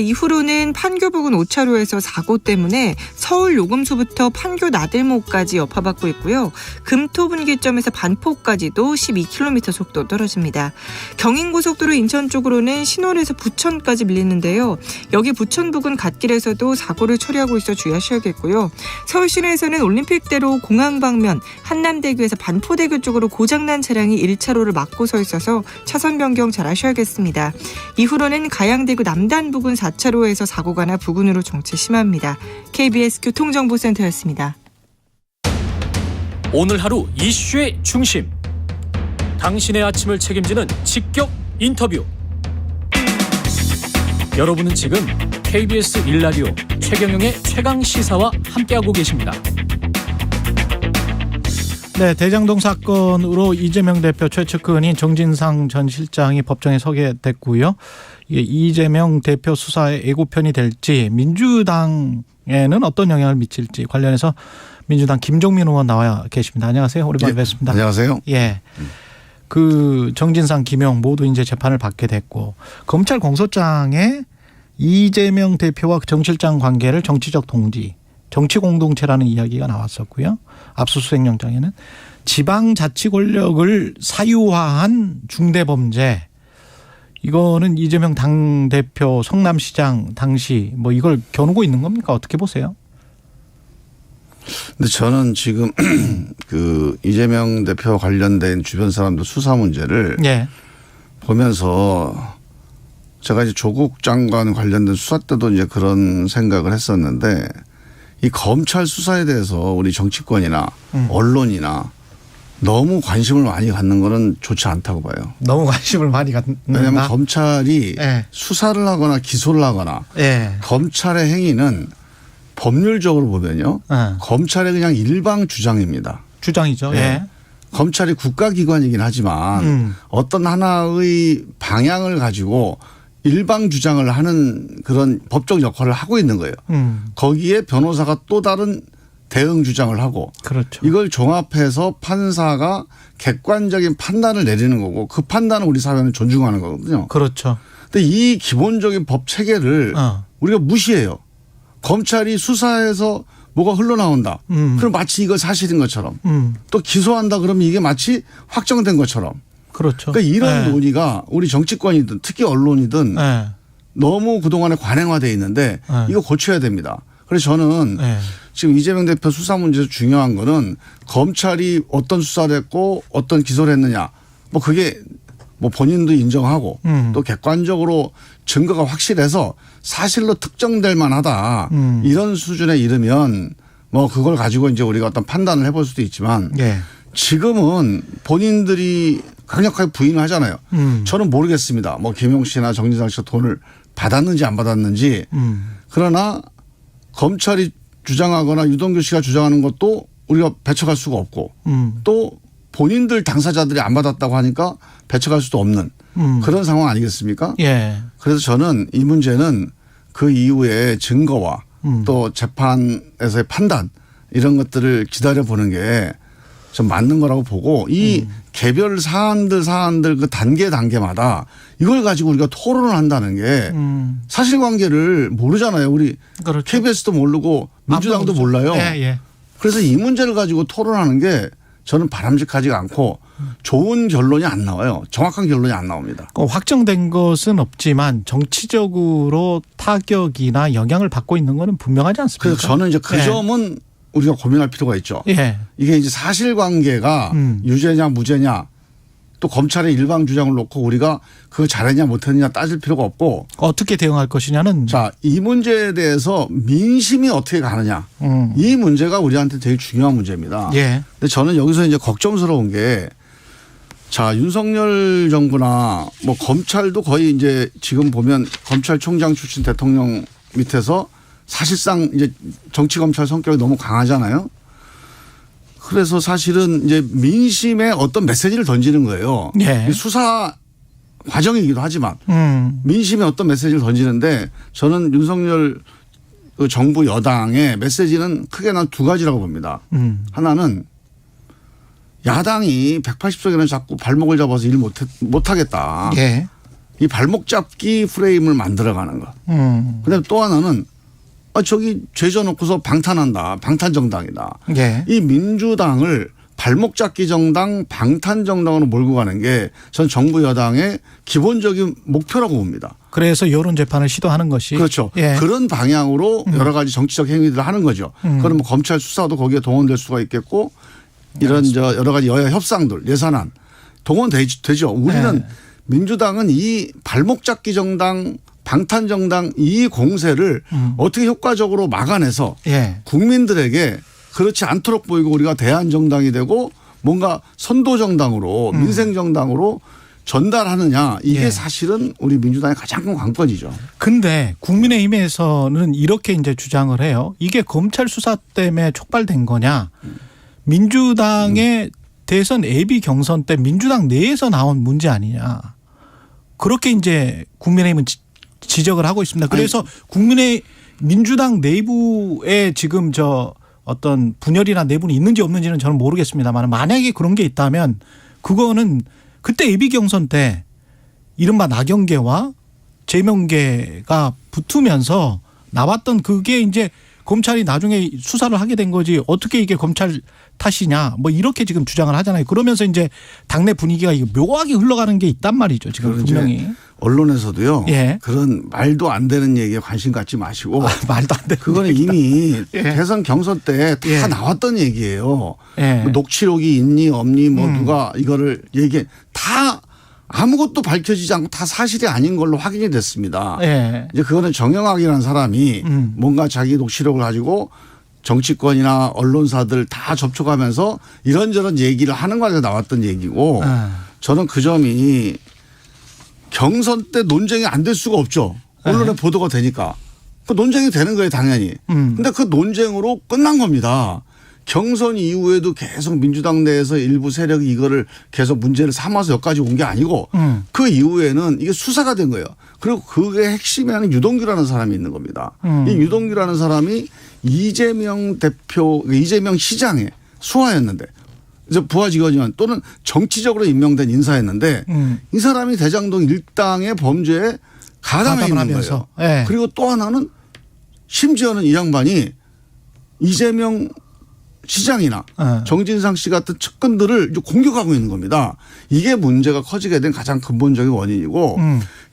이후로는 판교 부근 5차로에서 사고 때문에 서울 요금소부터 판교 나들목까지 여파받고 있고요. 금토 분기점에서 반포까지도 12km 속도 떨어집니다. 경인고속도로 인천 쪽으로는 신월에서 부천까지 밀리는데요. 여기 부천 부근 갓길에서 도 사고를 처리하고 있어 주의하셔야겠고요. 서울 시내에서는 올림픽대로 공항 방면 한남대교에서 반포대교 쪽으로 고장난 차량이 1차로를 막고 서 있어서 차선 변경 잘 하셔야겠습니다. 이후로는 가양대교 남단 부근 4차로에서 사고가 나 부근으로 정체 심합니다. KBS 교통정보센터였습니다. 오늘 하루 이슈의 중심. 당신의 아침을 책임지는 직격 인터뷰. 여러분은 지금 KBS 1라디오 최경영의 최강시사와 함께하고 계십니다. 네, 대장동 사건으로 이재명 대표 최측근인 정진상 전 실장이 법정에 서게 됐고요. 이게 이재명 대표 수사의 예고편이 될지 민주당에는 어떤 영향을 미칠지 관련해서 민주당 김종민 의원 나와 계십니다. 안녕하세요. 오랜만에 뵙습니다. 안녕하세요. 예. 그 정진상, 김용 모두 이제 재판을 받게 됐고 검찰 공소장에 이재명 대표와 정 실장 관계를 정치적 동지, 정치 공동체라는 이야기가 나왔었고요. 압수수색 영장에는 지방자치 권력을 사유화한 중대범죄. 이거는 이재명 당대표 성남시장 당시 뭐 이걸 겨누고 있는 겁니까? 어떻게 보세요? 근데 저는 지금 그 이재명 대표 관련된 주변 사람들 수사 문제를 보면서 제가 이제 조국 장관 관련된 수사 때도 이제 그런 생각을 했었는데 이 검찰 수사에 대해서 우리 정치권이나 언론이나 너무 관심을 많이 갖는 거는 좋지 않다고 봐요. 너무 관심을 많이 갖는다. 왜냐하면 검찰이 수사를 하거나 기소를 하거나 검찰의 행위는 법률적으로 보면요. 검찰의 그냥 일방 주장입니다. 주장이죠. 검찰이 국가기관이긴 하지만 어떤 하나의 방향을 가지고 일방 주장을 하는 그런 법적 역할을 하고 있는 거예요. 거기에 변호사가 또 다른 대응 주장을 하고 그렇죠. 이걸 종합해서 판사가 객관적인 판단을 내리는 거고 그 판단을 우리 사회는 존중하는 거거든요. 그렇죠. 근데 이 기본적인 법 체계를 우리가 무시해요. 검찰이 수사해서 뭐가 흘러나온다. 그럼 마치 이거 사실인 것처럼 또 기소한다 그러면 이게 마치 확정된 것처럼. 그렇죠. 그러니까 이런 논의가 우리 정치권이든 특히 언론이든 너무 그동안에 관행화되어 있는데 이거 고쳐야 됩니다. 그래서 저는 지금 이재명 대표 수사 문제에서 중요한 거는 검찰이 어떤 수사를 했고 어떤 기소를 했느냐. 뭐 그게 뭐 본인도 인정하고 또 객관적으로 증거가 확실해서 사실로 특정될 만하다. 이런 수준에 이르면 뭐 그걸 가지고 이제 우리가 어떤 판단을 해볼 수도 있지만 지금은 본인들이 강력하게 부인을 하잖아요. 저는 모르겠습니다. 뭐 김용 씨나 정진상 씨가 돈을 받았는지 안 받았는지. 그러나 검찰이 주장하거나 유동규 씨가 주장하는 것도 우리가 배척할 수가 없고 또 본인들 당사자들이 안 받았다고 하니까 배척할 수도 없는 그런 상황 아니겠습니까? 그래서 저는 이 문제는 그 이후에 증거와 또 재판에서의 판단 이런 것들을 기다려보는 게 좀 맞는 거라고 보고 이 개별 사안들 그 단계마다 이걸 가지고 우리가 토론을 한다는 게 사실관계를 모르잖아요. 우리 KBS도 모르고 민주당도 몰라요. 그래서 이 문제를 가지고 토론하는 게 저는 바람직하지가 않고 좋은 결론이 안 나와요. 정확한 결론이 안 나옵니다. 확정된 것은 없지만 정치적으로 타격이나 영향을 받고 있는 것은 분명하지 않습니까? 그래서 저는 이제 그 점은 우리가 고민할 필요가 있죠. 이게 이제 사실관계가 유죄냐 무죄냐 또 검찰의 일방 주장을 놓고 우리가 그거 잘했냐 못했냐 따질 필요가 없고 어떻게 대응할 것이냐는 자, 이 문제에 대해서 민심이 어떻게 가느냐 이 문제가 우리한테 되게 중요한 문제입니다. 근데 저는 여기서 이제 걱정스러운 게 자, 윤석열 정부나 뭐 검찰도 거의 이제 지금 보면 검찰총장 출신 대통령 밑에서 사실상 이제 정치검찰 성격이 너무 강하잖아요. 그래서 사실은 이제 민심에 어떤 메시지를 던지는 거예요. 수사 과정이기도 하지만 민심에 어떤 메시지를 던지는데 저는 윤석열 정부 여당의 메시지는 크게 난 두 가지라고 봅니다. 하나는 야당이 180석에는 자꾸 발목을 잡아서 일 못하겠다. 이 발목 잡기 프레임을 만들어가는 것. 그다음에 또 하나는 저기 죄져 놓고서 방탄한다. 방탄정당이다. 이 민주당을 발목 잡기 정당, 방탄정당으로 몰고 가는 게 전 정부 여당의 기본적인 목표라고 봅니다. 그래서 여론 재판을 시도하는 것이. 그렇죠. 그런 방향으로 여러 가지 정치적 행위들을 하는 거죠. 그러면 검찰 수사도 거기에 동원될 수가 있겠고 이런 여러 가지 여야 협상들 예산안 동원되죠. 우리는 민주당은 이 발목 잡기 정당 방탄정당 이 공세를 어떻게 효과적으로 막아내서 국민들에게 그렇지 않도록 보이고 우리가 대안정당이 되고 뭔가 선도정당으로 민생정당으로 전달하느냐 이게 사실은 우리 민주당의 가장 큰 관건이죠. 근데 국민의힘에서는 이렇게 이제 주장을 해요. 이게 검찰 수사 때문에 촉발된 거냐. 민주당의 대선 예비 경선 때 민주당 내에서 나온 문제 아니냐. 그렇게 이제 국민의힘은 지적을 하고 있습니다. 그래서 민주당 내부에 지금 어떤 분열이나 내분이 있는지 없는지는 저는 모르겠습니다만 만약에 그런 게 있다면 그거는 그때 예비 경선 때 이른바 나경계와 재명계가 붙으면서 나왔던 그게 이제 검찰이 나중에 수사를 하게 된 거지 어떻게 이게 검찰 탓이냐 뭐 이렇게 지금 주장을 하잖아요. 그러면서 이제 당내 분위기가 묘하게 흘러가는 게 있단 말이죠. 지금 분명히. 언론에서도요. 그런 말도 안 되는 얘기에 관심 갖지 마시고. 말도 안 되는 그거는 이미 대선 경선 때 다 나왔던 얘기예요. 뭐 녹취록이 있니 없니 뭐 누가 이거를 얘기해 다 아무것도 밝혀지지 않고 다 사실이 아닌 걸로 확인이 됐습니다. 이제 그거는 정영학이라는 사람이 뭔가 자기 녹취록을 가지고 정치권이나 언론사들 다 접촉하면서 이런저런 얘기를 하는 과정에 나왔던 얘기고 저는 그 점이 경선 때 논쟁이 안 될 수가 없죠. 언론에 보도가 되니까. 그 논쟁이 되는 거예요 당연히. 근데 그 논쟁으로 끝난 겁니다. 경선 이후에도 계속 민주당 내에서 일부 세력이 이거를 계속 문제를 삼아서 여기까지 온 게 아니고 그 이후에는 이게 수사가 된 거예요. 그리고 그게 핵심에 하는 유동규라는 사람이 있는 겁니다. 이 유동규라는 사람이 이재명 시장의 수하였는데 이제 부하 직원이면 또는 정치적으로 임명된 인사였는데 이 사람이 대장동 일당의 범죄에 가담해 있는 거예요. 그리고 또 하나는 심지어는 이 양반이 이재명 시장이나 정진상 씨 같은 측근들을 공격하고 있는 겁니다. 이게 문제가 커지게 된 가장 근본적인 원인이고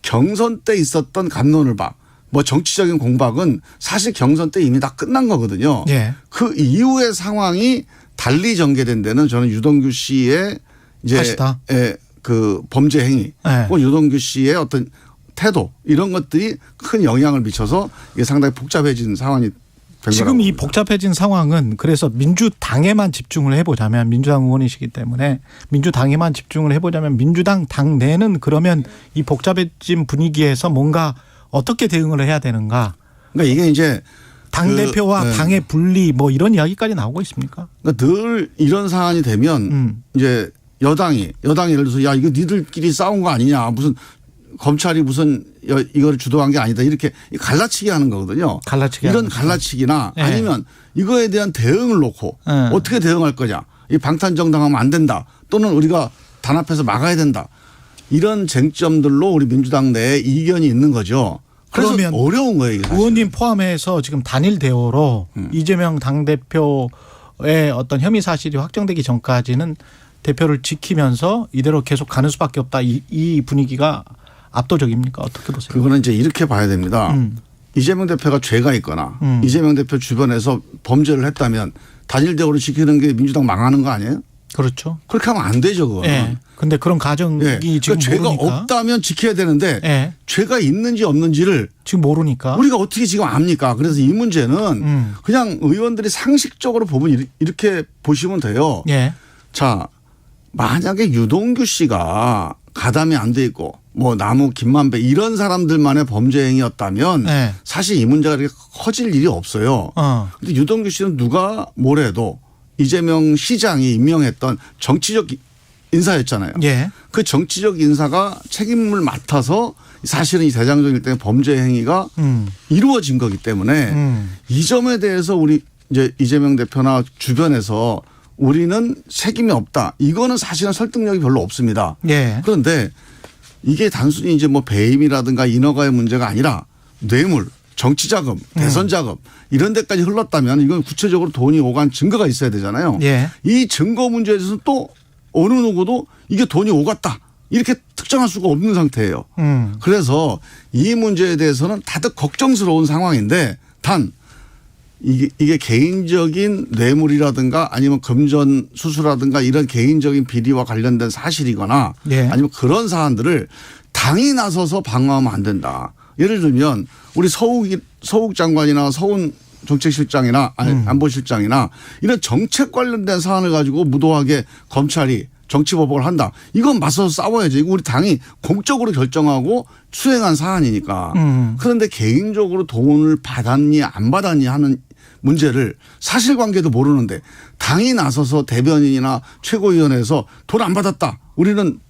경선 때 있었던 갑론을박 뭐 정치적인 공박은 사실 경선 때 이미 다 끝난 거거든요. 그 이후의 상황이 달리 전개된 데는 저는 유동규 씨의 이제 그 범죄 행위 혹은 유동규 씨의 어떤 태도 이런 것들이 큰 영향을 미쳐서 이게 상당히 복잡해진 상황이 지금 이 복잡해진 상황은 그래서 민주당에만 집중을 해보자면 민주당 의원이시기 때문에 민주당에만 집중을 해보자면 민주당 당내는 그러면 이 복잡해진 분위기에서 뭔가 어떻게 대응을 해야 되는가. 그러니까 이게 이제 당대표와 당의 분리 뭐 이런 이야기까지 나오고 있습니까? 그러니까 늘 이런 사안이 되면 이제 여당이 예를 들어서 야 이거 니들끼리 싸운 거 아니냐 무슨 검찰이 무슨 이걸 주도한 게 아니다 이렇게 갈라치기 하는 거거든요. 이런 갈라치기나 아니면 이거에 대한 대응을 놓고 어떻게 대응할 거냐. 이 방탄정당하면 안 된다. 또는 우리가 단합해서 막아야 된다. 이런 쟁점들로 우리 민주당 내에 이견이 있는 거죠. 그러면 어려운 거예요. 이게 의원님 포함해서 지금 단일 대오로 이재명 당대표 어떤 혐의 사실이 확정되기 전까지는 대표를 지키면서 이대로 계속 가는 수밖에 없다. 이 분위기가 압도적입니까? 어떻게 보세요? 그거는 이제 이렇게 봐야 됩니다. 이재명 대표가 죄가 있거나 이재명 대표 주변에서 범죄를 했다면 단일적으로 지키는 게 민주당 망하는 거 아니에요? 그렇죠. 그렇게 하면 안 되죠, 그거는. 예. 근데 그런 가정이 지금 그러니까 죄가 모르니까. 없다면 지켜야 되는데 죄가 있는지 없는지를 지금 모르니까. 우리가 어떻게 지금 압니까? 그래서 이 문제는 그냥 의원들이 상식적으로 보면 이렇게 보시면 돼요. 자, 만약에 유동규 씨가 가담이 안 돼 있고 뭐 나무 김만배 이런 사람들만의 범죄 행위였다면 사실 이 문제가 그렇게 커질 일이 없어요. 근데 유동규 씨는 누가 뭐래도 이재명 시장이 임명했던 정치적 인사였잖아요. 그 정치적 인사가 책임을 맡아서 사실은 이 대장동 일대의 범죄 행위가 이루어진 거기 때문에 이 점에 대해서 우리 이제 이재명 대표나 주변에서 우리는 책임이 없다. 이거는 사실은 설득력이 별로 없습니다. 그런데 이게 단순히 이제 뭐 배임이라든가 인허가의 문제가 아니라 뇌물, 정치자금, 대선자금 이런 데까지 흘렀다면 이건 구체적으로 돈이 오간 증거가 있어야 되잖아요. 이 증거 문제에 대해서는 또 어느 누구도 이게 돈이 오갔다. 이렇게 특정할 수가 없는 상태예요. 그래서 이 문제에 대해서는 다들 걱정스러운 상황인데 단 이게 개인적인 뇌물이라든가 아니면 금전 수수라든가 이런 개인적인 비리와 관련된 사실이거나 아니면 그런 사안들을 당이 나서서 방어하면 안 된다. 예를 들면 우리 서욱 장관이나 서훈 정책실장이나 안보실장이나 이런 정책 관련된 사안을 가지고 무도하게 검찰이 정치보복을 한다. 이건 맞서서 싸워야지. 이거 우리 당이 공적으로 결정하고 수행한 사안이니까. 그런데 개인적으로 돈을 받았니 안 받았니 하는 문제를 사실관계도 모르는데 당이 나서서 대변인이나 최고위원회에서 돈 안 받았다. 우리는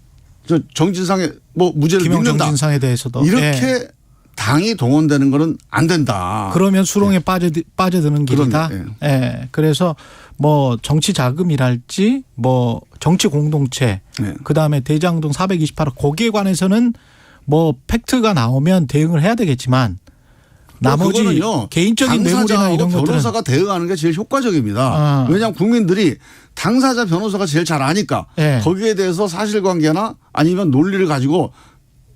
저 정진상의 뭐 무죄를 믿는다. 정진상에 대해서도 이렇게 당이 동원되는 거는 안 된다. 그러면 수렁에 빠져드는 길이다. 그래서 뭐 정치 자금이랄지 뭐 정치 공동체 그다음에 대장동 428호 거기에 관해서는 뭐 팩트가 나오면 대응을 해야 되겠지만 나머지 개인적인 뇌물이나 이런 것들은 변호사가 대응하는 게 제일 효과적입니다. 왜냐하면 국민들이 당사자 변호사가 제일 잘 아니까 거기에 대해서 사실관계나 아니면 논리를 가지고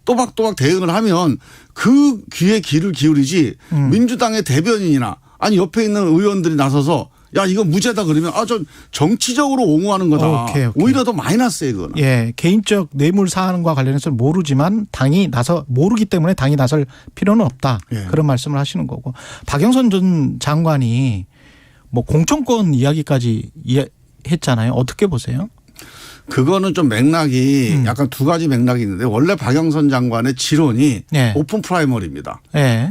또박또박 대응을 하면 그 귀에 귀를 기울이지 민주당의 대변인이나 아니 옆에 있는 의원들이 나서서 야 이거 무죄다 그러면 저 정치적으로 옹호하는 거다. 오히려 더 마이너스예요 그거는. 개인적 뇌물 사안과 관련해서는 모르지만 당이 모르기 때문에 당이 나설 필요는 없다. 그런 말씀을 하시는 거고. 박영선 전 장관이 뭐 공천권 이야기까지 했잖아요. 어떻게 보세요? 그거는 좀 맥락이 약간 두 가지 맥락이 있는데 원래 박영선 장관의 지론이 오픈 프라이머리입니다.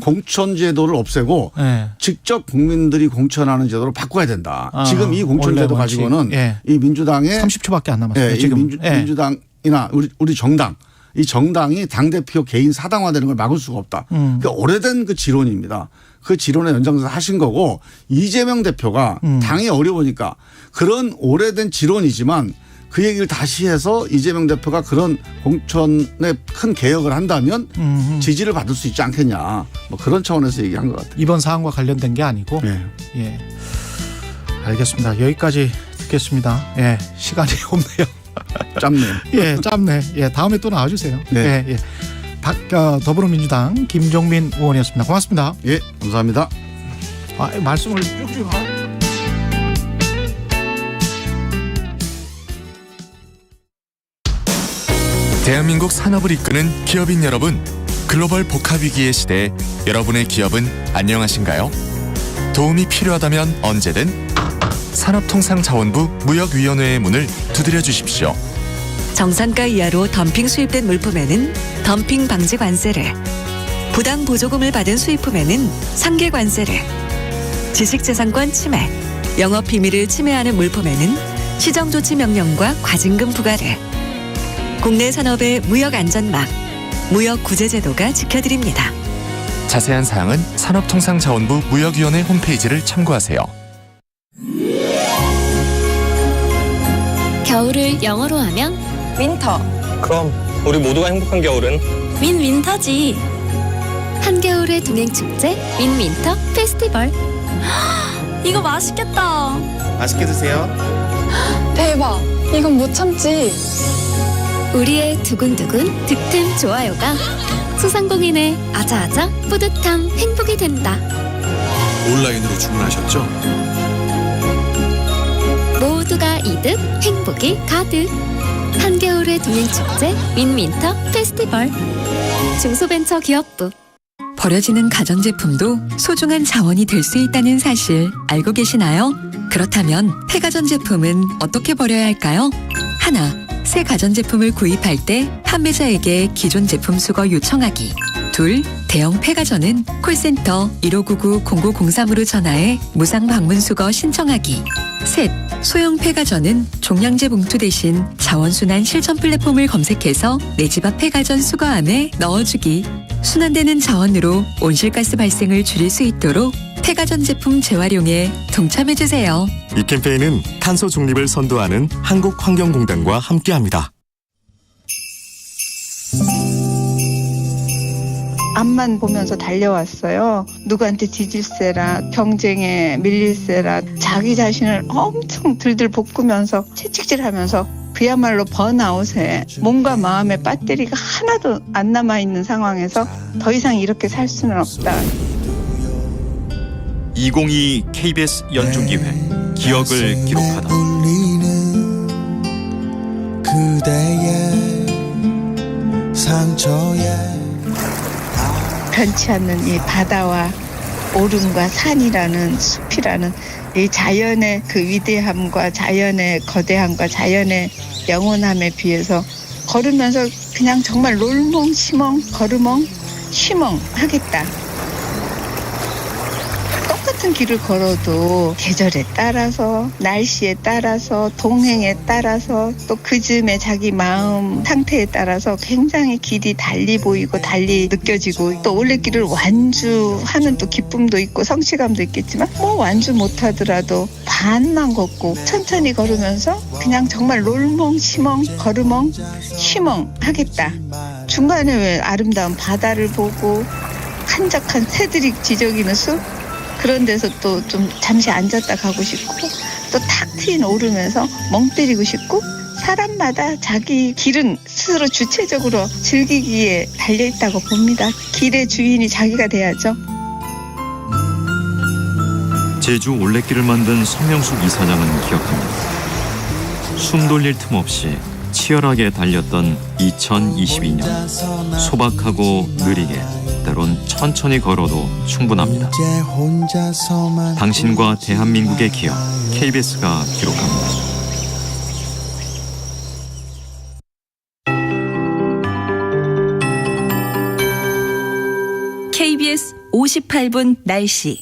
공천 제도를 없애고 직접 국민들이 공천하는 제도로 바꿔야 된다. 지금 이 공천 제도 가지고는 이 민주당의 30초밖에 안 남았어요. 지금 민주당이나 우리 정당 이 정당이 당대표 개인 사당화되는 걸 막을 수가 없다. 그러니까 오래된 그 지론입니다. 그 지론의 연장선에서 하신 거고 이재명 대표가 당이 어려우니까 그런 오래된 지론이지만 그 얘기를 다시 해서 이재명 대표가 그런 공천에 큰 개혁을 한다면 지지를 받을 수 있지 않겠냐. 뭐 그런 차원에서 얘기한 것 같아요. 이번 사안과 관련된 게 아니고. 알겠습니다. 여기까지 듣겠습니다. 시간이 없네요. 짧네요. 짧네. 다음에 또 나와주세요. 더불어민주당 김종민 의원이었습니다. 고맙습니다. 감사합니다. 말씀을 쭉쭉. 대한민국 산업을 이끄는 기업인 여러분, 글로벌 복합 위기의 시대에 여러분의 기업은 안녕하신가요? 도움이 필요하다면 언제든 산업통상자원부 무역위원회의 문을 두드려 주십시오. 정상가 이하로 덤핑 수입된 물품에는 덤핑 방지 관세를, 부당 보조금을 받은 수입품에는 상계 관세를, 지식재산권 침해, 영업 비밀을 침해하는 물품에는 시정조치 명령과 과징금 부과를, 국내 산업의 무역 안전망, 무역 구제제도가 지켜드립니다. 자세한 사항은 산업통상자원부 무역위원회 홈페이지를 참고하세요. 겨울을 영어로 하면 윈터. 그럼 우리 모두가 행복한 겨울은 윈윈터지. 한겨울의 동행축제 윈윈터 페스티벌. 이거 맛있겠다. 맛있게 드세요. 대박. 이건 못 참지. 우리의 두근두근 득템 좋아요가 소상공인의 아자아자 뿌듯함 행복이 된다. 온라인으로 주문하셨죠? 모두가 이득 행복이 가득. 한겨울의 동행축제 윈윈터 페스티벌. 중소벤처기업부. 버려지는 가전제품도 소중한 자원이 될 수 있다는 사실 알고 계시나요? 그렇다면 폐가전제품은 어떻게 버려야 할까요? 하나, 새 가전제품을 구입할 때 판매자에게 기존 제품 수거 요청하기. 둘, 대형 폐가전은 콜센터 1599-0903으로 전화해 무상 방문 수거 신청하기. 셋, 소형 폐가전은 종량제 봉투 대신 자원순환 실천 플랫폼을 검색해서 내 집 앞 폐가전 수거함에 넣어주기. 순환되는 자원으로 온실가스 발생을 줄일 수 있도록 폐가전 제품 재활용에 동참해주세요. 이 캠페인은 탄소 중립을 선도하는 한국환경공단과 함께합니다. 앞만 보면서 달려왔어요. 누구한테 뒤질세라, 경쟁에 밀릴세라, 자기 자신을 엄청 들들 볶으면서 채찍질하면서 그야말로 번아웃에 몸과 마음의 배터리가 하나도 안 남아있는 상황에서 더 이상 이렇게 살 수는 없다. 2022 KBS 연중기회 기억을 기록하다. 그대의 상처에 변치 않는 이 바다와 오름과 산이라는 숲이라는 이 자연의 그 위대함과 자연의 거대함과 자연의 영원함에 비해서 걸으면서 그냥 정말 롤멍 시멍 걸으멍 쉬멍 하겠다. 똑같은 길을 걸어도 계절에 따라서 날씨에 따라서 동행에 따라서 또 그 즈음에 자기 마음 상태에 따라서 굉장히 길이 달리 보이고 달리 느껴지고 또 올레길을 완주하는 또 기쁨도 있고 성취감도 있겠지만 뭐 완주 못하더라도 반만 걷고 천천히 걸으면서 그냥 정말 롤멍 시멍 걸으멍 쉬멍 하겠다. 중간에 왜 아름다운 바다를 보고 한적한 새들이 지저귀는 숲 그런 데서 또 좀 잠시 앉았다 가고 싶고 또 탁 트인 오르면서 멍 때리고 싶고 사람마다 자기 길은 스스로 주체적으로 즐기기에 달려있다고 봅니다. 길의 주인이 자기가 돼야죠. 제주 올레길을 만든 성명숙 이사장은 기억합니다. 숨 돌릴 틈 없이 치열하게 달렸던 2022년. 소박하고 느리게 때론 천천히 걸어도 충분합니다. 당신과 대한민국의 기억 KBS가 기록합니다. KBS 58분 날씨.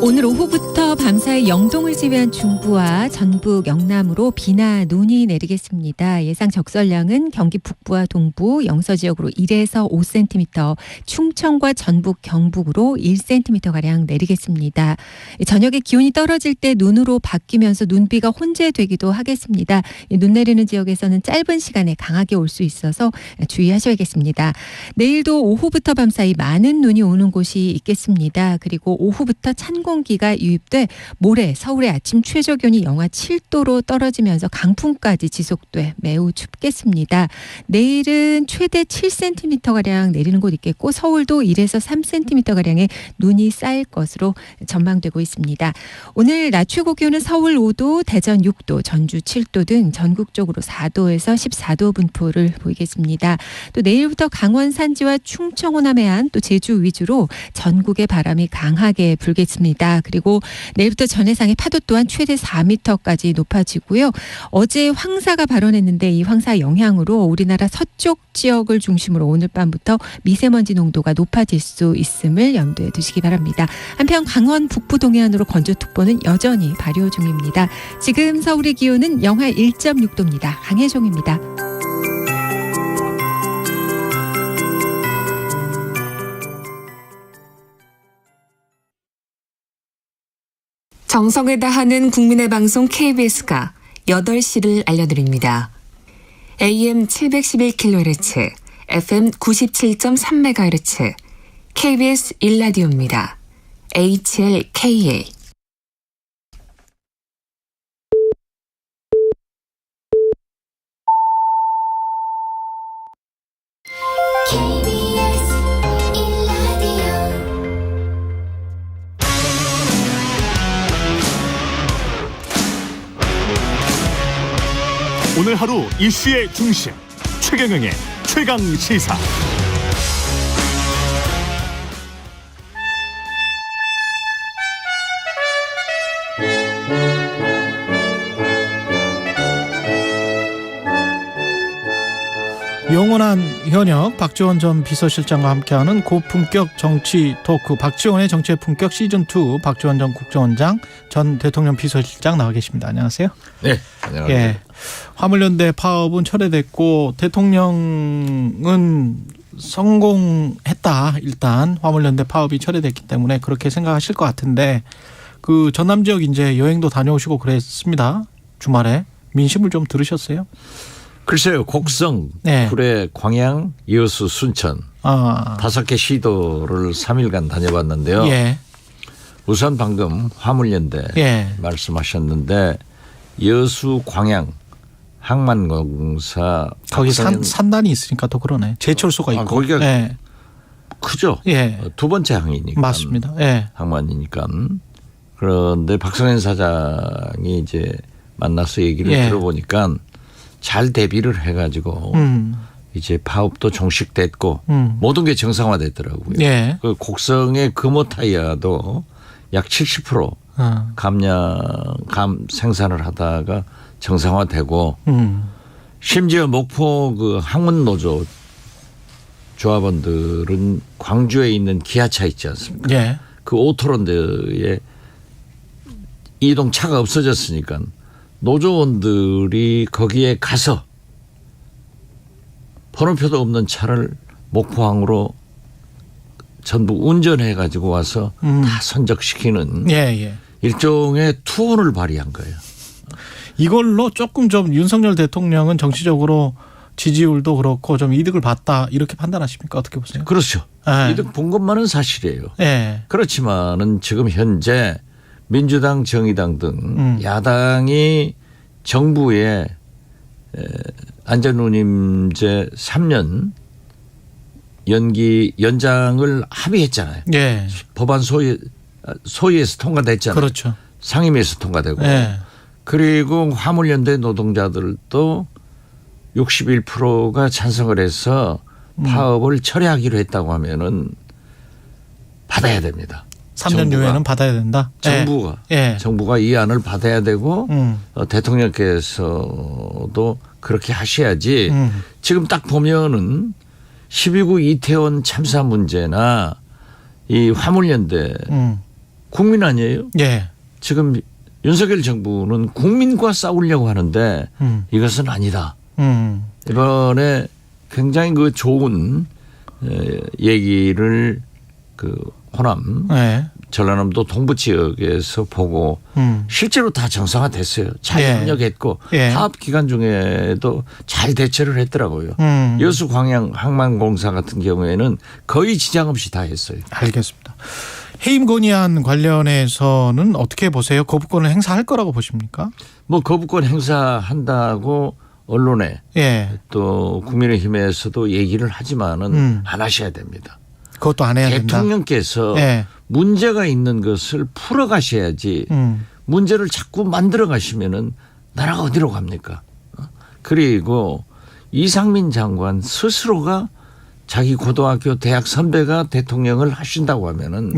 오늘 오후부터 밤사이 영동을 제외한 중부와 전북, 영남으로 비나 눈이 내리겠습니다. 예상 적설량은 경기 북부와 동부, 영서 지역으로 1에서 5cm, 충청과 전북, 경북으로 1cm가량 내리겠습니다. 저녁에 기온이 떨어질 때 눈으로 바뀌면서 눈비가 혼재되기도 하겠습니다. 눈 내리는 지역에서는 짧은 시간에 강하게 올 수 있어서 주의하셔야겠습니다. 내일도 오후부터 밤사이 많은 눈이 오는 곳이 있겠습니다. 그리고 오후부터 찬 공기가 유입돼 모레 서울의 아침 최저 기온이 영하 7도로 떨어지면서 강풍까지 지속돼 매우 춥겠습니다. 내일은 최대 7cm가량 내리는 곳 있겠고 서울도 1에서 3cm가량의 눈이 쌓일 것으로 전망되고 있습니다. 오늘 낮 최고 기온은 서울 5도, 대전 6도, 전주 7도 등 전국적으로 4도에서 14도 분포를 보이겠습니다. 또 내일부터 강원 산지와 충청 호남 해안 또 제주 위주로 전국에 바람이 강하게 불겠습니다. 그리고 내일부터 전해상의 파도 또한 최대 4m까지 높아지고요. 어제 황사가 발원했는데 이 황사 영향으로 우리나라 서쪽 지역을 중심으로 오늘 밤부터 미세먼지 농도가 높아질 수 있음을 염두에 두시기 바랍니다. 한편 강원 북부 동해안으로 건조특보는 여전히 발효 중입니다. 지금 서울의 기온은 영하 1.6도입니다. 강혜종입니다. 정성을 다하는 국민의 방송 KBS가 8시를 알려드립니다. AM 711kHz, FM 97.3MHz, KBS 1라디오입니다. HLKA. 오늘 하루 이슈의 중심 최경영의 최강 시사. 영원한 현역 박지원 전 비서실장과 함께하는 고품격 정치 토크 박지원의 정치의 품격 시즌2 박지원 전 국정원장 전 대통령 비서실장 나와 계십니다. 안녕하세요. 네. 안녕하세요. 예, 화물연대 파업은 철회됐고 대통령은 성공했다. 일단 화물연대 파업이 철회됐기 때문에 그렇게 생각하실 것 같은데 그 전남 지역 이제 여행도 다녀오시고 그랬습니다. 주말에 민심을 좀 들으셨어요? 글쎄요. 곡성, 네. 구례, 광양, 여수, 순천 5개 시도를 3일간 다녀봤는데요. 예. 우선 방금 화물연대 예. 말씀하셨는데 여수, 광양, 항만공사 거기 산단이 있으니까 또 그러네. 제철소가 있고. 거기가 예. 크죠. 예. 두 번째 항이니까. 맞습니다. 예. 항만이니까. 그런데 박성현 사장이 이제 만나서 얘기를 예. 들어보니까 잘 대비를 해가지고 이제 파업도 종식됐고 모든 게 정상화됐더라고요. 예. 그 곡성의 금호 타이어도 약 70% 감 생산을 하다가 정상화되고 심지어 목포 그 항문 노조 조합원들은 광주에 있는 기아차 있지 않습니까? 예. 그 오토런드에 이동차가 없어졌으니까 노조원들이 거기에 가서 번호표도 없는 차를 목포항으로 전부 운전해 가지고 와서 다 선적시키는 예. 일종의 투혼을 발휘한 거예요. 이걸로 조금 좀 윤석열 대통령은 정치적으로 지지율도 그렇고 좀 이득을 봤다 이렇게 판단하십니까? 어떻게 보세요? 그렇죠. 예. 이득 본 것만은 사실이에요. 예. 그렇지만은 지금 현재 민주당, 정의당 등 야당이 정부의 안전운임제 3년 연장을 합의했잖아요. 예. 법안 소위에서 통과됐잖아요. 그렇죠. 상임위에서 통과되고. 예. 그리고 화물연대 노동자들도 61%가 찬성을 해서 파업을 철회하기로 했다고 하면은 받아야 됩니다. 3년 이후에는 받아야 된다. 정부가 이 안을 받아야 되고 대통령께서도 그렇게 하셔야지. 지금 딱 보면은 12구 이태원 참사 문제나 이 화물연대 국민 아니에요? 예. 지금 윤석열 정부는 국민과 싸우려고 하는데 이것은 아니다. 이번에 굉장히 그 좋은 얘기를 그 호남 전라남도 동부 지역에서 보고 실제로 다 정상화됐어요. 잘 협력했고 파업 기간 중에도 잘 대처를 했더라고요. 여수 광양 항만공사 같은 경우에는 거의 지장 없이 다 했어요. 알겠습니다. 해임 건의안 관련해서는 어떻게 보세요? 거부권을 행사할 거라고 보십니까? 뭐 거부권 행사한다고 언론에 또 국민의힘에서도 얘기를 하지만은 안 하셔야 됩니다. 그것도 안 해야 된다. 대통령께서 문제가 있는 것을 풀어가셔야지 문제를 자꾸 만들어 가시면은 나라가 어디로 갑니까? 그리고 이상민 장관 스스로가 자기 고등학교 대학 선배가 대통령을 하신다고 하면은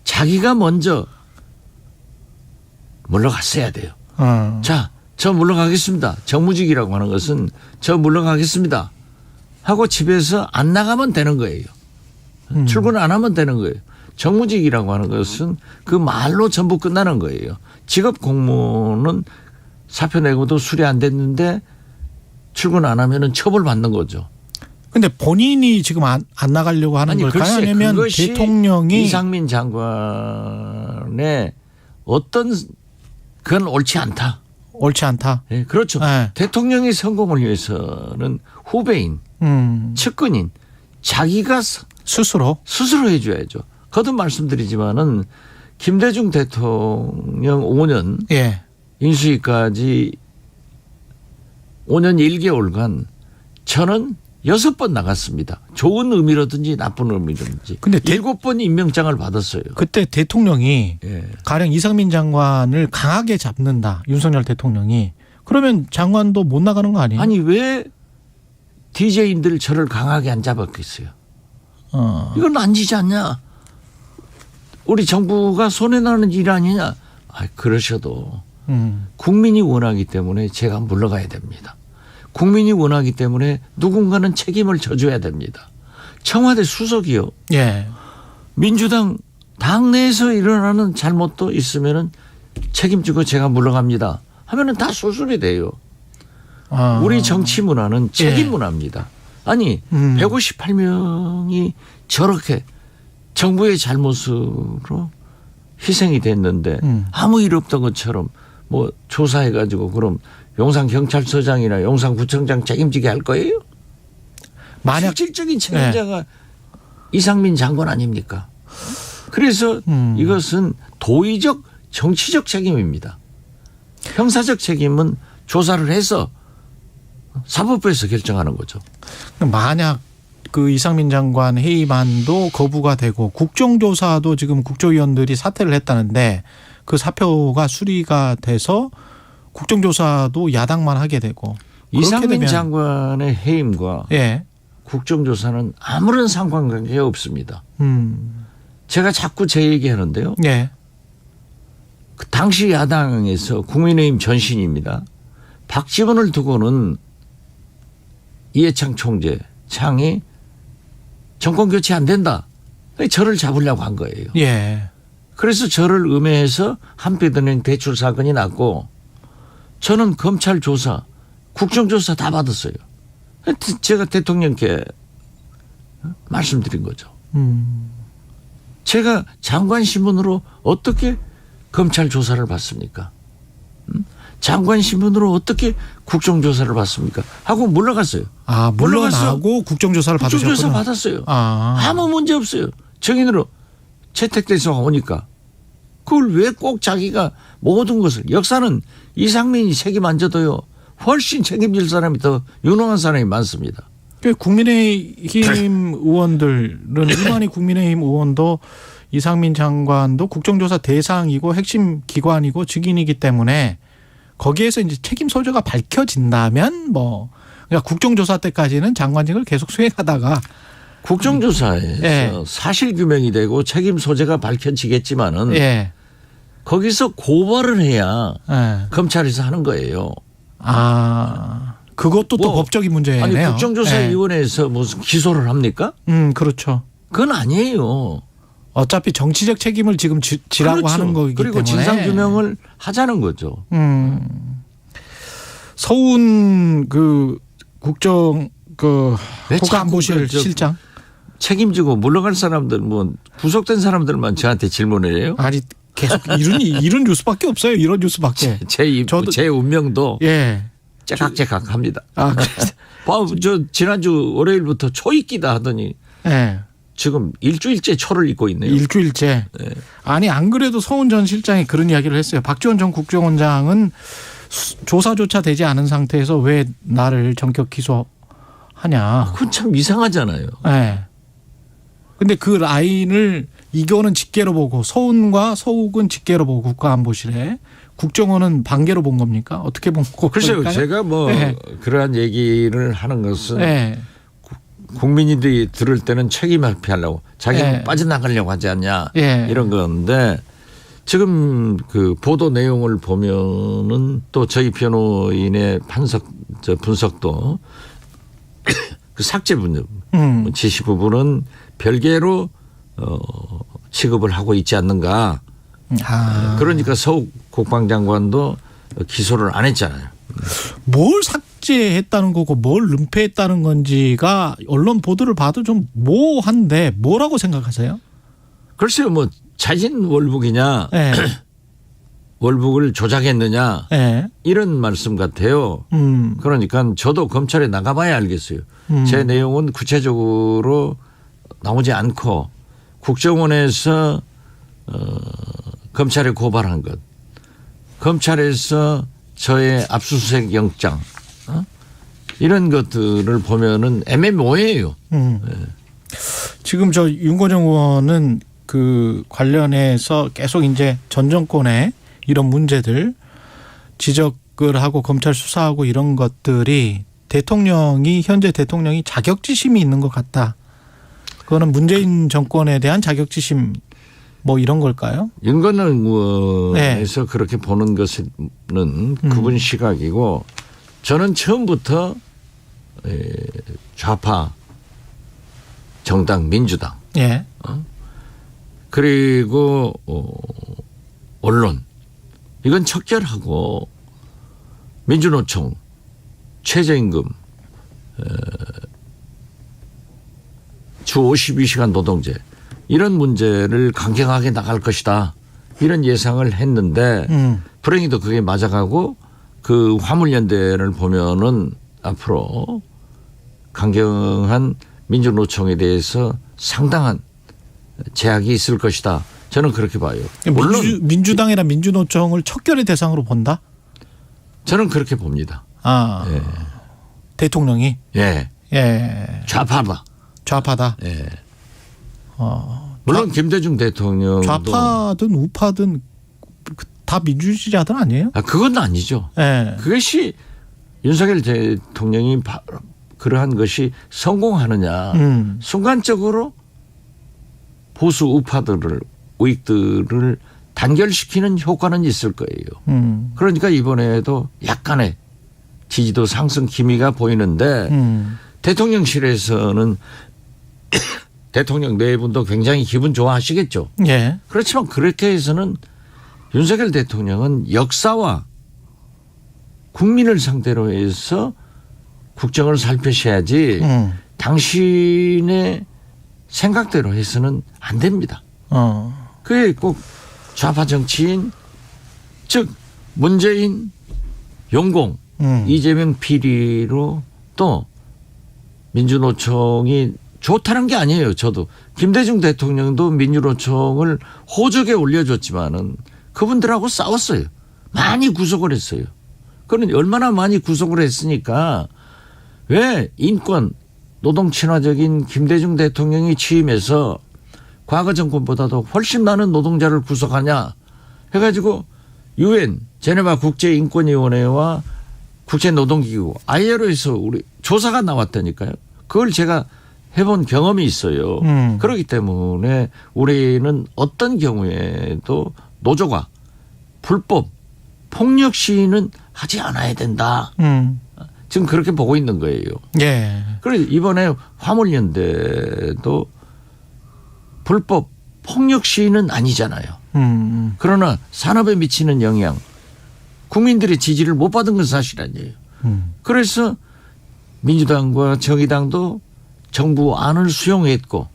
자기가 먼저 물러갔어야 돼요. 자, 저 물러가겠습니다. 정무직이라고 하는 것은 저 물러가겠습니다 하고 집에서 안 나가면 되는 거예요. 출근 안 하면 되는 거예요. 정무직이라고 하는 것은 그 말로 전부 끝나는 거예요. 직업 공무원은 사표 내고도 수리 안 됐는데 출근 안 하면은 처벌받는 거죠. 근데 본인이 지금 안 나가려고 하는 걸까요? 글쎄, 아니면 대통령이 이상민 장관의 어떤 그건 옳지 않다. 옳지 않다. 네, 그렇죠. 대통령의 성공을 위해서는 후배인, 측근인 자기가 스스로 해줘야죠. 거듭 말씀드리지만은 김대중 대통령 5년 예. 인수위까지 5년 1개월간 저는 6번 나갔습니다. 좋은 의미로든지 나쁜 의미로든지. 근데 7번 임명장을 받았어요. 그때 대통령이 가령 이상민 장관을 강하게 잡는다. 윤석열 대통령이. 그러면 장관도 못 나가는 거 아니에요? 아니 왜 DJ인들 저를 강하게 안 잡았겠어요? 이건 안 지지 않냐? 우리 정부가 손해나는 일 아니냐? 그러셔도 국민이 원하기 때문에 제가 물러가야 됩니다. 국민이 원하기 때문에 누군가는 책임을 져줘야 됩니다. 청와대 수석이요. 예. 민주당 당내에서 일어나는 잘못도 있으면은 책임지고 제가 물러갑니다. 하면은 다 수술이 돼요. 우리 정치 문화는 책임 문화입니다. 아니 158명이 저렇게 정부의 잘못으로 희생이 됐는데 아무 일 없던 것처럼 뭐 조사해가지고 그럼 용산경찰서장이나 용산구청장 책임지게 할 거예요? 만약 실질적인 책임자가 이상민 장관 아닙니까? 그래서 이것은 도의적 정치적 책임입니다. 형사적 책임은 조사를 해서 사법부에서 결정하는 거죠. 만약 그 이상민 장관 해임안도 거부가 되고 국정조사도 지금 국조위원들이 사퇴를 했다는데 그 사표가 수리가 돼서 국정조사도 야당만 하게 되고 이상민 장관의 해임과 국정조사는 아무런 상관관계가 없습니다. 제가 자꾸 제 얘기하는데요. 그 당시 야당에서 국민의힘 전신입니다. 박지원을 두고는 이해창 총재 창이 정권 교체 안 된다. 저를 잡으려고 한 거예요. 그래서 저를 음해해서 한빛은행 대출 사건이 났고 저는 검찰 조사, 국정조사 다 받았어요. 제가 대통령께 말씀드린 거죠. 제가 장관 신분으로 어떻게 검찰 조사를 받습니까? 장관 신분으로 어떻게 국정조사를 받습니까? 하고 물러갔어요. 물러나고 국정조사를 받으셨군요. 국정조사 받았어요. 아무 문제 없어요. 증인으로 채택돼서 오니까. 그걸 왜 꼭 자기가 모든 것을 역사는 이상민이 책임 안 져도요. 훨씬 책임질 사람이 더 유능한 사람이 많습니다. 국민의힘 의원들은 일반의 국민의힘 의원도 이상민 장관도 국정조사 대상이고 핵심 기관이고 직인이기 때문에 거기에서 이제 책임 소재가 밝혀진다면 뭐 그러니까 국정조사 때까지는 장관직을 계속 수행하다가 국정조사에서 사실 규명이 되고 책임 소재가 밝혀지겠지만은 거기서 고발을 해야 검찰에서 하는 거예요. 그것도 또 법적인 문제네요. 아니 국정조사위원회에서 무슨 기소를 합니까? 그렇죠. 그건 아니에요. 어차피 정치적 책임을 지금 지라고 하는 거기 때문에. 그리고 진상규명을 하자는 거죠. 서훈 그 국정 그 국가안보실 실장 책임지고 물러갈 사람들 뭐 구속된 사람들만 저한테 질문을 해요? 아니 계속 이런 뉴스밖에 없어요. 이런 뉴스밖에. 제 운명도 째깍째깍합니다. 저 지난주 월요일부터 초입기다 하더니 지금 일주일째 초를 입고 있네요. 일주일째. 아니 안 그래도 서훈 전 실장이 그런 이야기를 했어요. 박지원 전 국정원장은 조사조차 되지 않은 상태에서 왜 나를 전격 기소하냐. 그건 참 이상하잖아요. 근데 그 라인을 이거는 직계로 보고 서훈과 서욱은 직계로 보고 국가안보실에 국정원은 반계로 본 겁니까? 어떻게 본 겁니까? 글쎄요. 제가 뭐 그러한 얘기를 하는 것은 국민들이 들을 때는 책임 회피하려고 자기는 빠져나가려고 하지 않냐 이런 건데 지금 그 보도 내용을 보면은 또 저희 변호인의 분석도 그 삭제 부분, 지시 부분은 별개로 취급을 하고 있지 않는가. 그러니까 서욱 국방장관도 기소를 안 했잖아요. 뭘 삭제했다는 거고 뭘 은폐했다는 건지가 언론 보도를 봐도 좀 모호한데 뭐라고 생각하세요? 글쎄요. 뭐 자진 월북이냐 월북을 조작했느냐 이런 말씀 같아요. 그러니까 저도 검찰에 나가봐야 알겠어요. 제 내용은 구체적으로 나오지 않고 국정원에서 검찰에 고발한 것, 검찰에서 저의 압수수색 영장 이런 것들을 보면은 애매모호해요. 네. 지금 저 윤건영 의원은 그 관련해서 계속 이제 전 정권의 이런 문제들 지적을 하고 검찰 수사하고 이런 것들이 현재 대통령이 자격지심이 있는 것 같다. 그거는 문재인 정권에 대한 자격지심 뭐 이런 걸까요? 윤건영 의원에서 네. 그렇게 보는 것은 그분 시각이고 저는 처음부터 좌파 정당 민주당 예. 그리고 언론 이건 척결하고 민주노총 최저임금 주 52시간 노동제 이런 문제를 강경하게 나갈 것이다 이런 예상을 했는데 불행히도 그게 맞아가고 그 화물연대를 보면은 앞으로 강경한 민주노총에 대해서 상당한 제약이 있을 것이다. 저는 그렇게 봐요. 물론 민주당이나 민주노총을 척결의 대상으로 본다? 저는 그렇게 봅니다. 아, 예. 대통령이? 예. 예. 좌파다. 좌파다. 예. 물론 김대중 대통령도 좌파든 우파든 다 민주주의자들 아니에요? 그건 아니죠. 예. 그것이 윤석열 대통령이 그러한 것이 성공하느냐. 순간적으로 보수 우파들을 우익들을 단결시키는 효과는 있을 거예요. 그러니까 이번에도 약간의 지지도 상승 기미가 보이는데 대통령실에서는 대통령 내분도 굉장히 기분 좋아하시겠죠. 예. 그렇지만 그렇게 해서는 윤석열 대통령은 역사와 국민을 상대로 해서 국정을 살펴셔야지 당신의 생각대로 해서는 안 됩니다. 그게 꼭 좌파 정치인 즉 문재인 용공 이재명 비리로 또 민주노총이 좋다는 게 아니에요. 저도 김대중 대통령도 민주노총을 호적에 올려줬지만은 그분들하고 싸웠어요. 많이 구속을 했어요. 그는 얼마나 많이 구속을 했으니까 왜 인권 노동 친화적인 김대중 대통령이 취임해서 과거 정권보다도 훨씬 많은 노동자를 구속하냐 해가지고 UN 제네바 국제인권위원회와 국제노동기구 ILO에서 우리 조사가 나왔다니까요. 그걸 제가 해본 경험이 있어요. 그렇기 때문에 우리는 어떤 경우에도 노조가 불법 폭력 시위는 하지 않아야 된다. 지금 그렇게 보고 있는 거예요. 예. 그래서 이번에 화물연대도 불법 폭력 시위는 아니잖아요. 그러나 산업에 미치는 영향, 국민들의 지지를 못 받은 건 사실 아니에요. 그래서 민주당과 정의당도 정부 안을 수용했고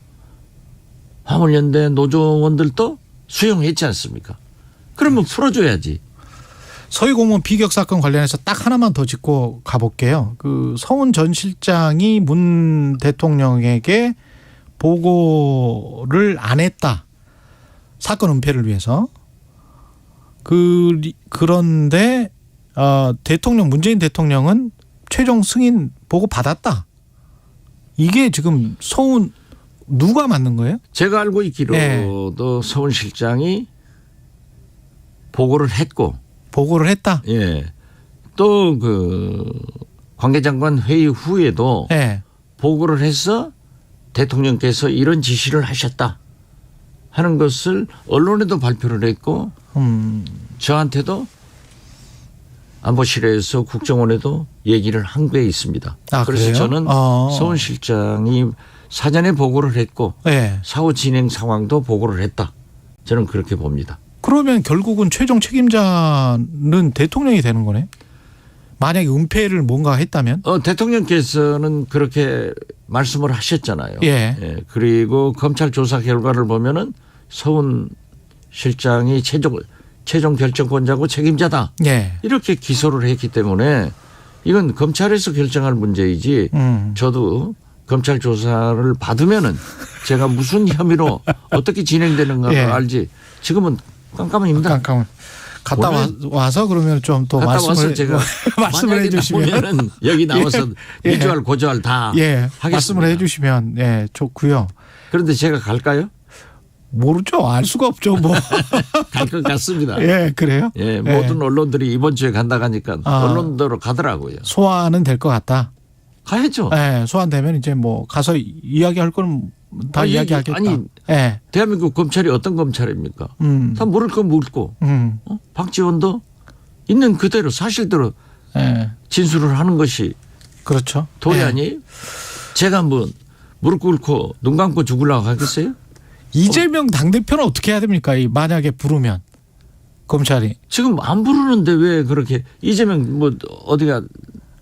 화물연대 노조원들도 수용했지 않습니까? 그러면 풀어줘야지. 서희공무원 비격 사건 관련해서 딱 하나만 더 짚고 가볼게요. 그 서훈 전 실장이 문 대통령에게 보고를 안 했다. 사건 은폐를 위해서. 그런데 대통령 문재인 대통령은 최종 승인 보고 받았다. 이게 지금 서훈 누가 맞는 거예요? 제가 알고 있기로도 서훈 실장이 보고를 했고. 보고를 했다? 예. 또 그 관계장관 회의 후에도 보고를 해서 대통령께서 이런 지시를 하셨다 하는 것을 언론에도 발표를 했고 저한테도 안보실에서 국정원에도 얘기를 한 게 있습니다. 그래서 그래요? 저는 서훈 실장이 사전에 보고를 했고 사후 진행 상황도 보고를 했다. 저는 그렇게 봅니다. 그러면 결국은 최종 책임자는 대통령이 되는 거네. 만약에 은폐를 뭔가 했다면? 대통령께서는 그렇게 말씀을 하셨잖아요. 예. 그리고 검찰 조사 결과를 보면은 서훈 실장이 최종 결정권자고 책임자다. 예. 이렇게 기소를 했기 때문에 이건 검찰에서 결정할 문제이지 저도 검찰 조사를 받으면은 제가 무슨 혐의로 어떻게 진행되는가 알지. 지금은 깜깜입니다. 깜깜. 갔다 와서 그러면 좀 더 말씀을 제가 말씀을 해주시면 여기 나와서 미주알 고주알 다 하겠습니다. 말씀을 해주시면 좋고요. 그런데 제가 갈까요? 모르죠. 알 수가 없죠. 뭐 갈 것 같습니다. 그래요? 모든 언론들이 이번 주에 간다 하니까 언론대로 가더라고요. 소화는 될 것 같다. 가야죠. 소환되면 이제 뭐 가서 이야기할 거는 다 이야기하겠다. 아니, 대한민국 검찰이 어떤 검찰입니까? 다 물을 건 물고, 박지원도 있는 그대로 사실대로 진술을 하는 것이 그렇죠. 도리 아니에요? 제가 뭐 무릎 꿇고 눈 감고 죽으려고 하겠어요? 이재명 당대표는 어떻게 해야 됩니까? 만약에 부르면 검찰이 지금 안 부르는데 왜 그렇게 이재명 뭐 어디가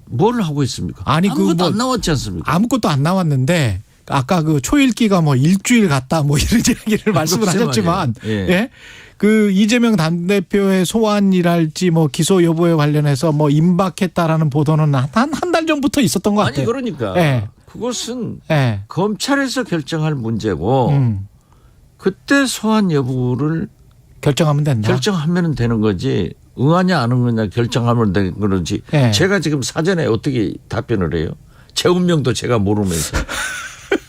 뭘 하고 있습니까? 아무것도 안 나왔지 않습니까? 아무것도 안 나왔는데 아까 그 초읽기가 뭐 일주일 갔다 뭐 이런 얘기를 말씀을 하셨지만 그 이재명 당대표의 소환이랄지 뭐 기소 여부에 관련해서 뭐 임박했다라는 보도는 한 달 전부터 있었던 것 같아요. 아니 그러니까 그것은 검찰에서 결정할 문제고 그때 소환 여부를 결정하면 된다. 결정하면 되는 거지. 응하냐 안 응하냐 결정하면 되는 거지. 제가 지금 사전에 어떻게 답변을 해요? 제 운명도 제가 모르면서.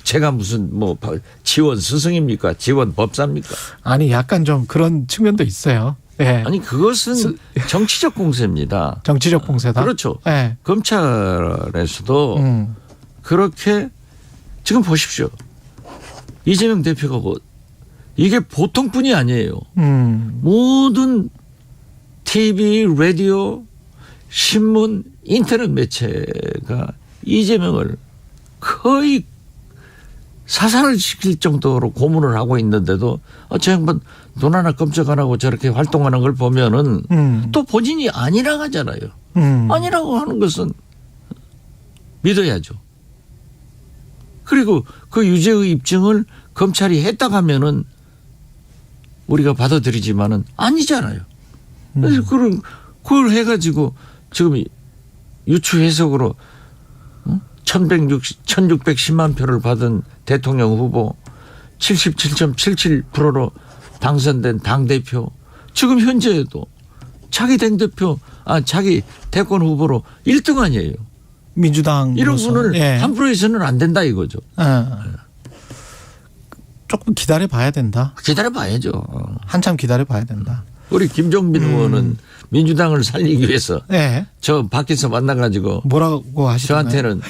제가 무슨 뭐 지원 스승입니까? 지원 법사입니까? 아니 약간 좀 그런 측면도 있어요. 아니 그것은 정치적 공세입니다. 정치적 공세다. 그렇죠. 검찰에서도 그렇게 지금 보십시오. 이재명 대표가 뭐 이게 보통뿐이 아니에요. 모든 TV, 라디오, 신문, 인터넷 매체가 이재명을 거의 사살을 시킬 정도로 고문을 하고 있는데도 저 양반 눈 하나 깜짝 안 하고 저렇게 활동하는 걸 보면은 또 본인이 아니라고 하잖아요. 아니라고 하는 것은 믿어야죠. 그리고 그 유죄의 입증을 검찰이 했다고 하면은 우리가 받아들이지만은 아니잖아요. 그래서 그걸 해가지고 지금 유추 해석으로 1610만 표를 받은 대통령 후보 77.77%로 당선된 당대표 지금 현재에도 자기 자기 대권 후보로 1등 아니에요. 민주당 이런 분을 함부로 해서는 안 된다 이거죠. 조금 기다려 봐야 된다. 기다려 봐야죠. 한참 기다려 봐야 된다. 우리 김종빈 의원은 민주당을 살리기 위해서 저 밖에서 만나가지고 뭐라고 하시던가요? 저한테는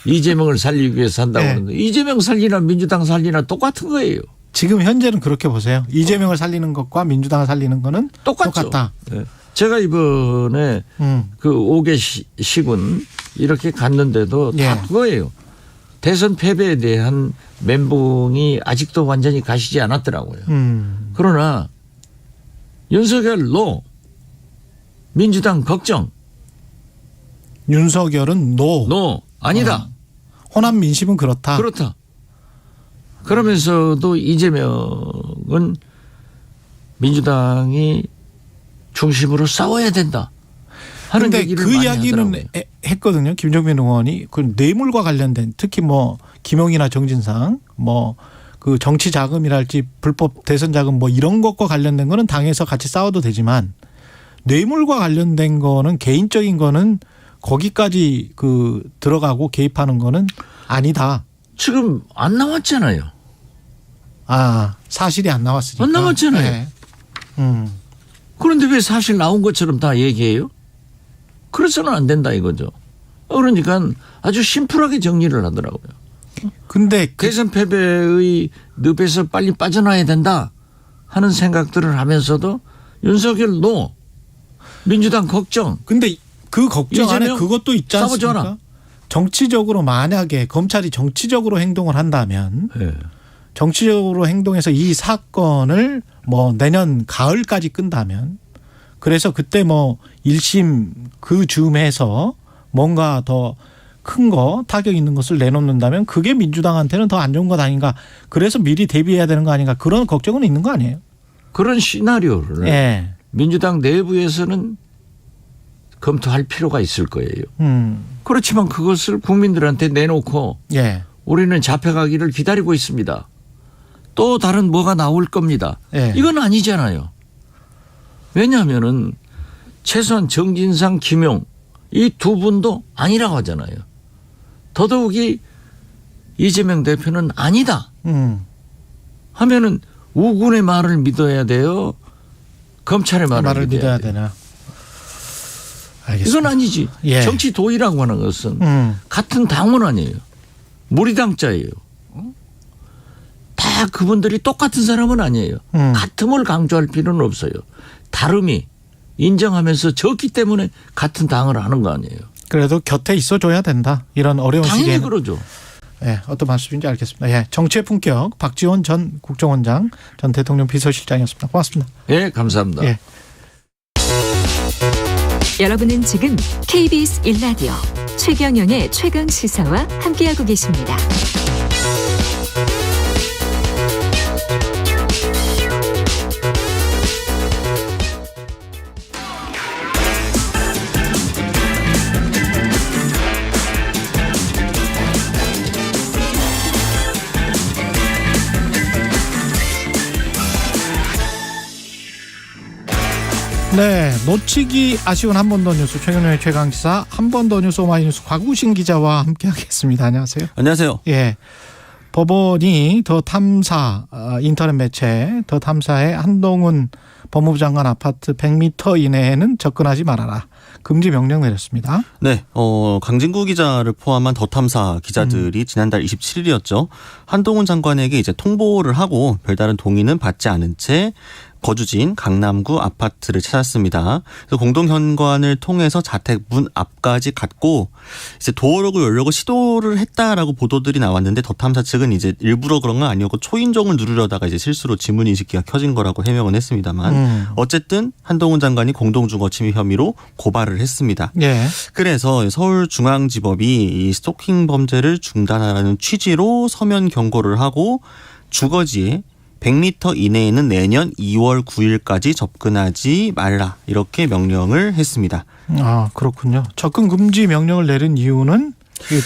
이재명을 살리기 위해서 한다고 하는데 이재명 살리나 민주당 살리나 똑같은 거예요. 지금 현재는 그렇게 보세요. 이재명을 살리는 것과 민주당을 살리는 거는 똑같다. 제가 이번에 그 5개 시군 이렇게 갔는데도 다 그거예요. 대선 패배에 대한 멘붕이 아직도 완전히 가시지 않았더라고요. 그러나 윤석열 노, 민주당 걱정. 윤석열은 노. 아니다. 호남 민심은 그렇다. 그렇다. 그러면서도 이재명은 민주당이 중심으로 싸워야 된다 하는 얘기를 그 많이 이야기는 하더라고요. 했거든요. 김종민 의원이 그 뇌물과 관련된 특히 뭐 김용이나 정진상 뭐 그 정치 자금이랄지 불법 대선 자금 뭐 이런 것과 관련된 거는 당에서 같이 싸워도 되지만 뇌물과 관련된 거는 개인적인 거는 거기까지 그 들어가고 개입하는 거는 아니다. 지금 안 나왔잖아요. 사실이 안 나왔으니까. 안 나왔잖아요. 그런데 왜 사실 나온 것처럼 다 얘기해요? 그래서는 안 된다 이거죠. 그러니까 아주 심플하게 정리를 하더라고요. 근데 대선 패배의 늪에서 빨리 빠져나야 된다 하는 생각들을 하면서도 윤석열 노, 민주당 걱정. 근데 그 걱정 안에 그것도 있지 않습니까? 싸워줘라. 정치적으로 만약에 검찰이 정치적으로 행동을 한다면 정치적으로 행동해서 이 사건을 뭐 내년 가을까지 끈다면 그래서 그때 뭐 1심 그 즈음에서 뭔가 더 큰 거 타격 있는 것을 내놓는다면 그게 민주당한테는 더 안 좋은 것 아닌가. 그래서 미리 대비해야 되는 거 아닌가. 그런 걱정은 있는 거 아니에요? 그런 시나리오를 민주당 내부에서는 검토할 필요가 있을 거예요. 그렇지만 그것을 국민들한테 내놓고 우리는 잡혀가기를 기다리고 있습니다. 또 다른 뭐가 나올 겁니다. 이건 아니잖아요. 왜냐하면은 최소한 정진상, 김용 이 두 분도 아니라고 하잖아요. 더더욱이 이재명 대표는 아니다 하면은 우군의 말을 믿어야 돼요? 검찰의 말을 믿어야 되나? 알겠습니다. 이건 아니지. 예. 정치 도의라고 하는 것은 같은 당원 아니에요. 무리당자예요. 다 그분들이 똑같은 사람은 아니에요. 같음을 강조할 필요는 없어요. 다름이 인정하면서 졌기 때문에 같은 당을 하는 거 아니에요. 그래도 곁에 있어줘야 된다. 이런 어려운 당연히 시기에는. 그러죠. 예, 어떤 말씀인지 알겠습니다. 예, 정치의 품격 박지원 전 국정원장 전 대통령 비서실장이었습니다. 고맙습니다. 예, 감사합니다. 예. 여러분은 지금 KBS 1라디오 최경영의 최강시사와 함께하고 계십니다. 네, 놓치기 아쉬운 한 번 더 뉴스 최경영의 최강시사 한 번 더 뉴스 오마이뉴스 곽우신 기자와 함께하겠습니다. 안녕하세요. 안녕하세요. 예, 법원이 더 탐사 인터넷 매체 더 탐사의 한동훈 법무부 장관 아파트 100m 이내에는 접근하지 말아라. 금지 명령 내렸습니다. 네, 강진구 기자를 포함한 더 탐사 기자들이 지난달 27일이었죠. 한동훈 장관에게 이제 통보를 하고 별다른 동의는 받지 않은 채 거주지인 강남구 아파트를 찾았습니다. 그래서 공동현관을 통해서 자택 문 앞까지 갔고 이제 도어록을 열려고 시도를 했다라고 보도들이 나왔는데 더 탐사 측은 이제 일부러 그런 건 아니었고 초인종을 누르려다가 이제 실수로 지문 인식기가 켜진 거라고 해명은 했습니다만 어쨌든 한동훈 장관이 공동주거 침해 혐의로 고발을 했습니다. 예. 그래서 서울중앙지법이 이 스토킹 범죄를 중단하라는 취지로 서면 경고를 하고 주거지에 100m 이내에는 내년 2월 9일까지 접근하지 말라 이렇게 명령을 했습니다. 아, 그렇군요. 접근 금지 명령을 내린 이유는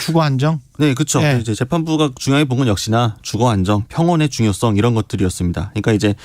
주거 안정? 네, 그렇죠. 예. 이제 재판부가 중요하게 본 건 역시나 주거 안정, 평온의 중요성 이런 것들이었습니다. 그러니까 이제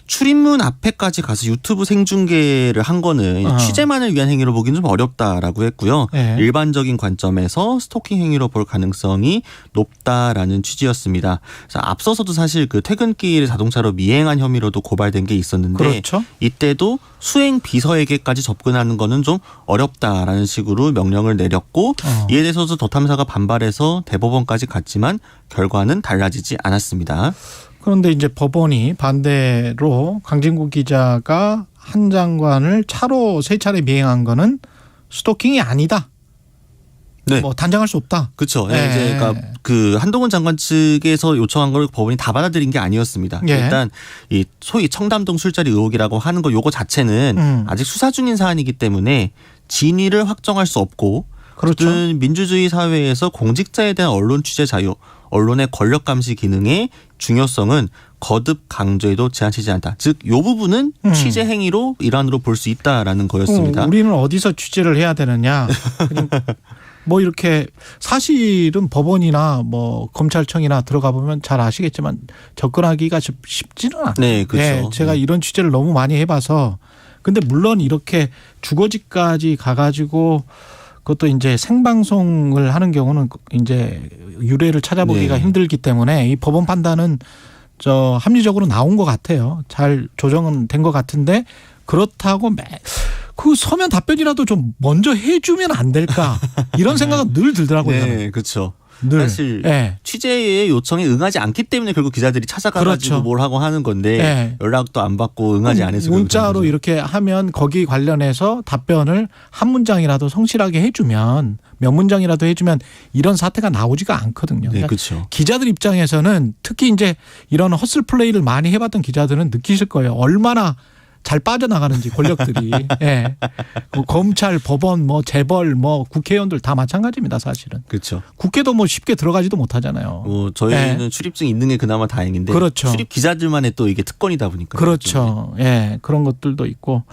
출입문 앞에까지 가서 유튜브 생중계를 한 거는 취재만을 위한 행위로 보기는 좀 어렵다라고 했고요. 예. 일반적인 관점에서 스토킹 행위로 볼 가능성이 높다라는 취지였습니다. 그래서 앞서서도 사실 그 퇴근길 자동차로 미행한 혐의로도 고발된 게 있었는데 그렇죠. 이때도 수행 비서에게까지 접근하는 거는 좀 어렵다라는 식으로 명령을 내렸고 이에 대해서도 더 탐사가 반발해서 대법원까지 갔지만 결과는 달라지지 않았습니다. 그런데 이제 법원이 반대로 강진구 기자가 한 장관을 차로 3차례 미행한 거는 스토킹이 아니다. 네. 뭐 단정할 수 없다. 그렇죠. 예. 이제 그러니까 그 한동훈 장관 측에서 요청한 걸 법원이 다 받아들인 게 아니었습니다. 예. 일단 이 소위 청담동 술자리 의혹이라고 하는 거 요거 자체는 아직 수사 중인 사안이기 때문에 진위를 확정할 수 없고 그렇죠. 민주주의 사회에서 공직자에 대한 언론 취재 자유, 언론의 권력 감시 기능의 중요성은 거듭 강조해도 지나치지 않다. 즉, 이 부분은 취재 행위로 일환으로 볼 수 있다라는 거였습니다. 우리는 어디서 취재를 해야 되느냐? 뭐 이렇게 사실은 법원이나 뭐 검찰청이나 들어가 보면 잘 아시겠지만 접근하기가 쉽지는 않아요. 네, 그렇죠. 네, 제가 이런 취재를 너무 많이 해봐서 근데 물론 이렇게 주거지까지 가가지고 그것도 이제 생방송을 하는 경우는 이제 유례를 찾아보기가 힘들기 때문에 이 법원 판단은 합리적으로 나온 것 같아요. 잘 조정은 된 것 같은데 그렇다고 그 서면 답변이라도 좀 먼저 해주면 안 될까 이런 생각은 늘 들더라고요. 네, 그렇죠. 늘. 사실 취재의 요청에 응하지 않기 때문에 결국 기자들이 찾아가가지고 그렇죠. 뭘 하고 하는 건데 연락도 안 받고 응하지 않아서 문자로 이렇게 하면 거기 관련해서 답변을 한 문장이라도 성실하게 해주면 몇 문장이라도 해주면 이런 사태가 나오지가 않거든요. 네, 그렇죠. 기자들 입장에서는 특히 이제 이런 헛슬 플레이를 많이 해봤던 기자들은 느끼실 거예요. 얼마나 잘 빠져나가는지 권력들이. 예. 검찰, 법원, 뭐 재벌, 뭐 국회의원들 다 마찬가지입니다, 사실은. 그렇죠. 국회도 뭐 쉽게 들어가지도 못하잖아요. 저희는 출입증 있는 게 그나마 다행인데. 그렇죠. 출입 기자들만의 또 이게 특권이다 보니까. 그렇죠. 예. 그런 것들도 있고.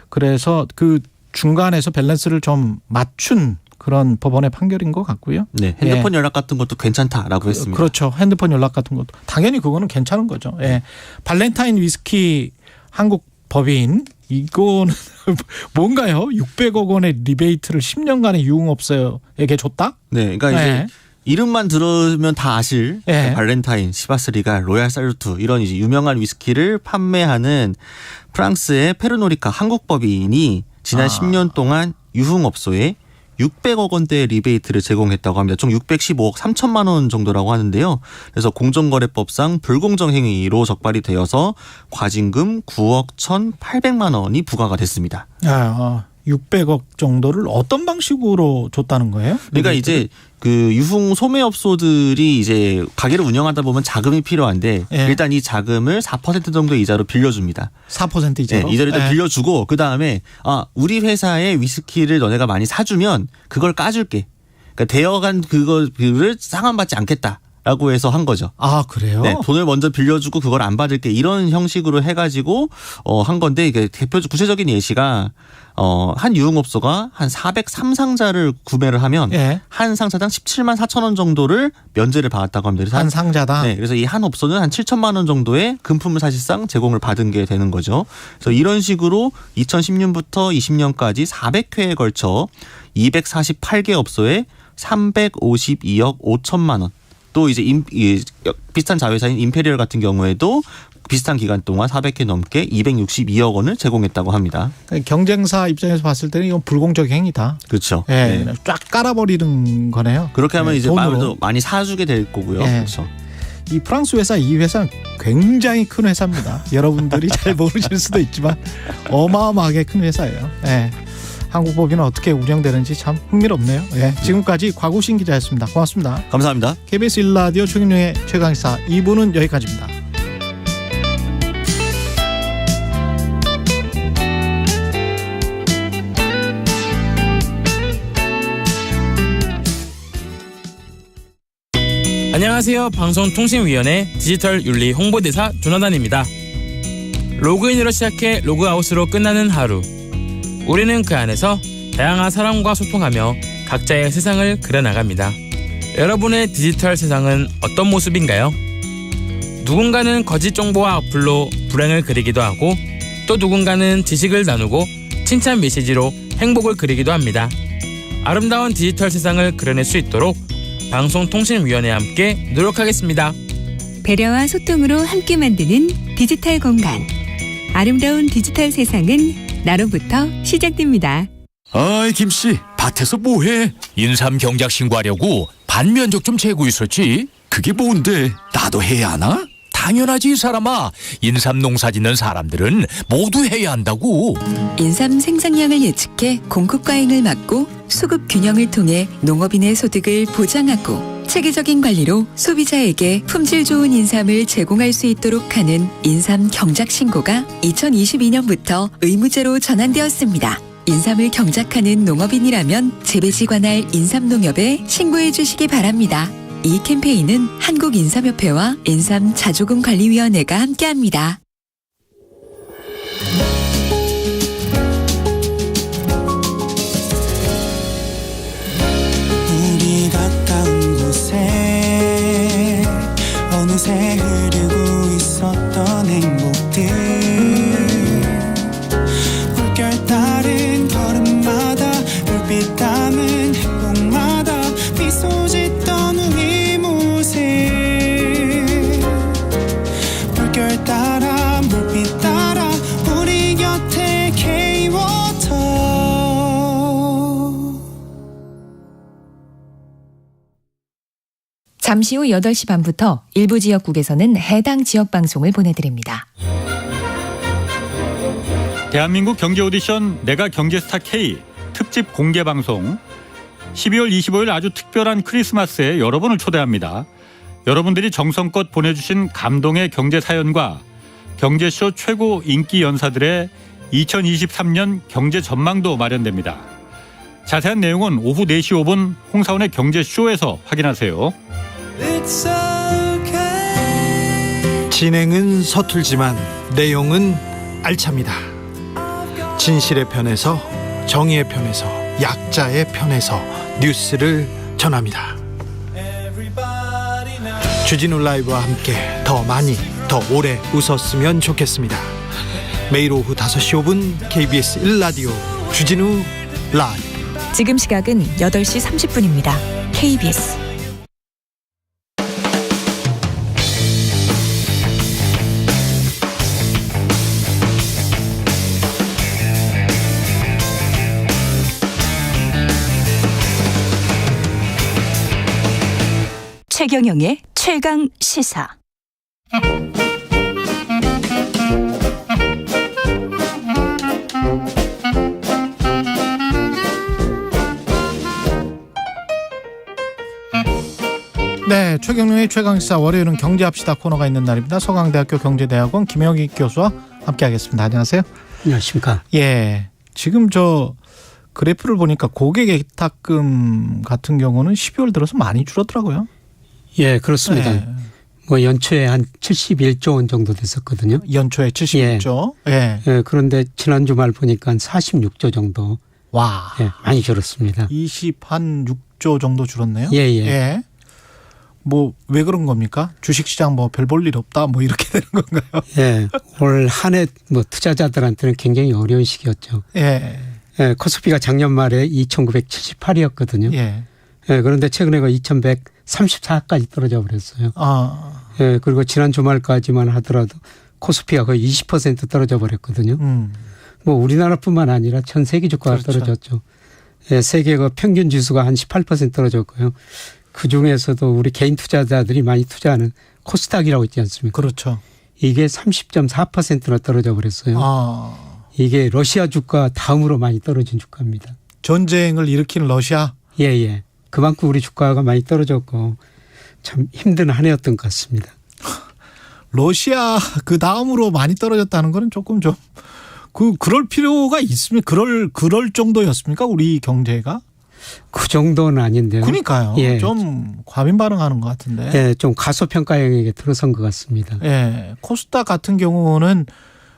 그래서 그 중간에서 밸런스를 좀 맞춘 그런 법원의 판결인 것 같고요. 네, 핸드폰 연락 같은 것도 괜찮다라고 했습니다. 그렇죠. 핸드폰 연락 같은 것도 당연히 그거는 괜찮은 거죠. 예. 발렌타인 위스키 한국 법인 이거는 뭔가요? 600억 원의 리베이트를 10년간의 유흥업소에게 줬다? 네, 그러니까 이제 이름만 들으면 다 아실 발렌타인, 시바스리갈, 로얄 살루트 이런 이제 유명한 위스키를 판매하는 프랑스의 페르노리카 한국 법인이 지난 10년 동안 유흥업소에 600억 원대의 리베이트를 제공했다고 합니다. 총 615억 3천만 원 정도라고 하는데요. 그래서 공정거래법상 불공정 행위로 적발이 되어서 과징금 9억 1,800만 원이 부과가 됐습니다. 600억 정도를 어떤 방식으로 줬다는 거예요? 그러니까 이제 그 유흥 소매업소들이 이제 가게를 운영하다 보면 자금이 필요한데 일단 이 자금을 4% 정도 이자로 빌려줍니다. 4% 이자로? 네, 이자를 일단 빌려주고 그다음에 우리 회사의 위스키를 너네가 많이 사주면 그걸 까줄게. 그러니까 되어간 그거를 상환받지 않겠다. 라고 해서 한 거죠. 아, 그래요? 네, 돈을 먼저 빌려주고 그걸 안 받을게 이런 형식으로 해가지고 한 건데 이게 구체적인 예시가 한 유흥업소가 한 403상자를 구매를 하면 한 상자당 17만 4천 원 정도를 면제를 받았다고 합니다. 그래서 한 상자당? 네, 그래서 이 한 업소는 한 7천만 원 정도의 금품을 사실상 제공을 받은 게 되는 거죠. 그래서 이런 식으로 2010년부터 20년까지 400회에 걸쳐 248개 업소에 352억 5천만 원. 또 이제 비슷한 자회사인 임페리얼 같은 경우에도 비슷한 기간 동안 400회 넘게 262억 원을 제공했다고 합니다. 경쟁사 입장에서 봤을 때는 이건 불공정 행위다. 그렇죠. 네. 쫙 깔아버리는 거네요. 그렇게 하면 이제 돈으로. 많이 사주게 될 거고요. 그렇죠. 이 프랑스 회사, 이 회사는 굉장히 큰 회사입니다. 여러분들이 잘 모르실 수도 있지만 어마어마하게 큰 회사예요. 한국 법인은 어떻게 운영되는지 참 흥미롭네요. 지금까지 곽우신 기자였습니다. 고맙습니다. 감사합니다. KBS 1라디오 최경영의 최강시사 2부는 여기까지입니다. 안녕하세요. 방송통신위원회 디지털윤리 홍보대사 조나단입니다. 로그인으로 시작해 로그아웃으로 끝나는 하루. 우리는 그 안에서 다양한 사람과 소통하며 각자의 세상을 그려나갑니다. 여러분의 디지털 세상은 어떤 모습인가요? 누군가는 거짓 정보와 악플로 불행을 그리기도 하고 또 누군가는 지식을 나누고 칭찬 메시지로 행복을 그리기도 합니다. 아름다운 디지털 세상을 그려낼 수 있도록 방송통신위원회와 함께 노력하겠습니다. 배려와 소통으로 함께 만드는 디지털 공간. 아름다운 디지털 세상은 나로부터 시작됩니다. 어이 김씨, 밭에서 뭐해? 인삼 경작 신고하려고 반면적 좀 재고 있었지. 그게 뭔데? 나도 해야 하나? 당연하지 이 사람아. 인삼 농사 짓는 사람들은 모두 해야 한다고. 인삼 생산량을 예측해 공급 과잉을 막고 수급 균형을 통해 농업인의 소득을 보장하고 체계적인 관리로 소비자에게 품질 좋은 인삼을 제공할 수 있도록 하는 인삼 경작 신고가 2022년부터 의무제로 전환되었습니다. 인삼을 경작하는 농업인이라면 재배지 관할 인삼농협에 신고해 주시기 바랍니다. 이 캠페인은 한국인삼협회와 인삼자조금관리위원회가 함께합니다. 우리 가까운 곳에 어느새 흐르고 있었던 행복들 물결 따른 걸음마다 불빛 담은 행복마다 미소 짓던 우리 모습 물결 따라 물빛 따라 우리 곁에 K-워터. 잠시 후 8시 반부터 일부 지역국에서는 해당 지역 방송을 보내드립니다. 대한민국 경제 오디션 내가 경제스타 K 특집 공개 방송 12월 25일 아주 특별한 크리스마스에 여러분을 초대합니다. 여러분들이 정성껏 보내주신 감동의 경제 사연과 경제쇼 최고 인기 연사들의 2023년 경제 전망도 마련됩니다. 자세한 내용은 오후 4시 5분 홍사원의 경제쇼에서 확인하세요. 진행은 서툴지만 내용은 알찹니다. 진실의 편에서 정의의 편에서 약자의 편에서 뉴스를 전합니다. 주진우 라이브와 함께 더 많이 더 오래 웃었으면 좋겠습니다. 매일 오후 5시 5분 KBS 1라디오 주진우 라이브. 지금 시각은 8시 30분입니다. KBS 최경영의 최강 시사. 네, 최경영의 최강시사 월요일은 경제합시다 코너가 있는 날입니다. 서강대학교 경제대학원 김영익 교수와 함께하겠습니다. 안녕하세요. 안녕하십니까. 예, 지금 저 그래프를 보니까 고객 예탁금 같은 경우는 12월 들어서 많이 줄었더라고요. 예, 그렇습니다. 네. 뭐 연초에 한 71조 원 정도 됐었거든요. 연초에 71조. 예. 예. 그런데 지난 주말 보니까 한 46조 정도. 와. 예, 많이 줄었습니다. 26조 정도 줄었네요. 예, 예. 예. 뭐 왜 그런 겁니까? 주식시장 뭐 별 볼 일 없다 뭐 이렇게 되는 건가요? 예. 올 한 해 뭐 투자자들한테는 굉장히 어려운 시기였죠. 예. 예. 코스피가 작년 말에 2,978이었거든요. 예. 예. 그런데 최근에 그 2,134까지 떨어져 버렸어요. 아. 예. 그리고 지난 주말까지만 하더라도 코스피가 거의 20% 떨어져 버렸거든요. 뭐 우리나라뿐만 아니라 전 세계 주가가 그렇죠. 떨어졌죠. 예. 세계 그 평균 지수가 한 18% 떨어졌고요. 그 중에서도 우리 개인 투자자들이 많이 투자하는 코스닥이라고 있지 않습니까? 그렇죠. 이게 30.4%나 떨어져 버렸어요. 아. 이게 러시아 주가 다음으로 많이 떨어진 주가입니다. 전쟁을 일으킨 러시아? 예, 예. 그만큼 우리 주가가 많이 떨어졌고 참 힘든 한 해였던 것 같습니다. 러시아 그 다음으로 많이 떨어졌다는 거는 조금 좀 그럴 필요가 있으면 그럴 정도였습니까? 우리 경제가? 그 정도는 아닌데요. 그러니까요. 예. 좀 과민 반응하는 것 같은데. 예, 좀 가소평가 영역에 들어선 것 같습니다. 예. 코스닥 같은 경우는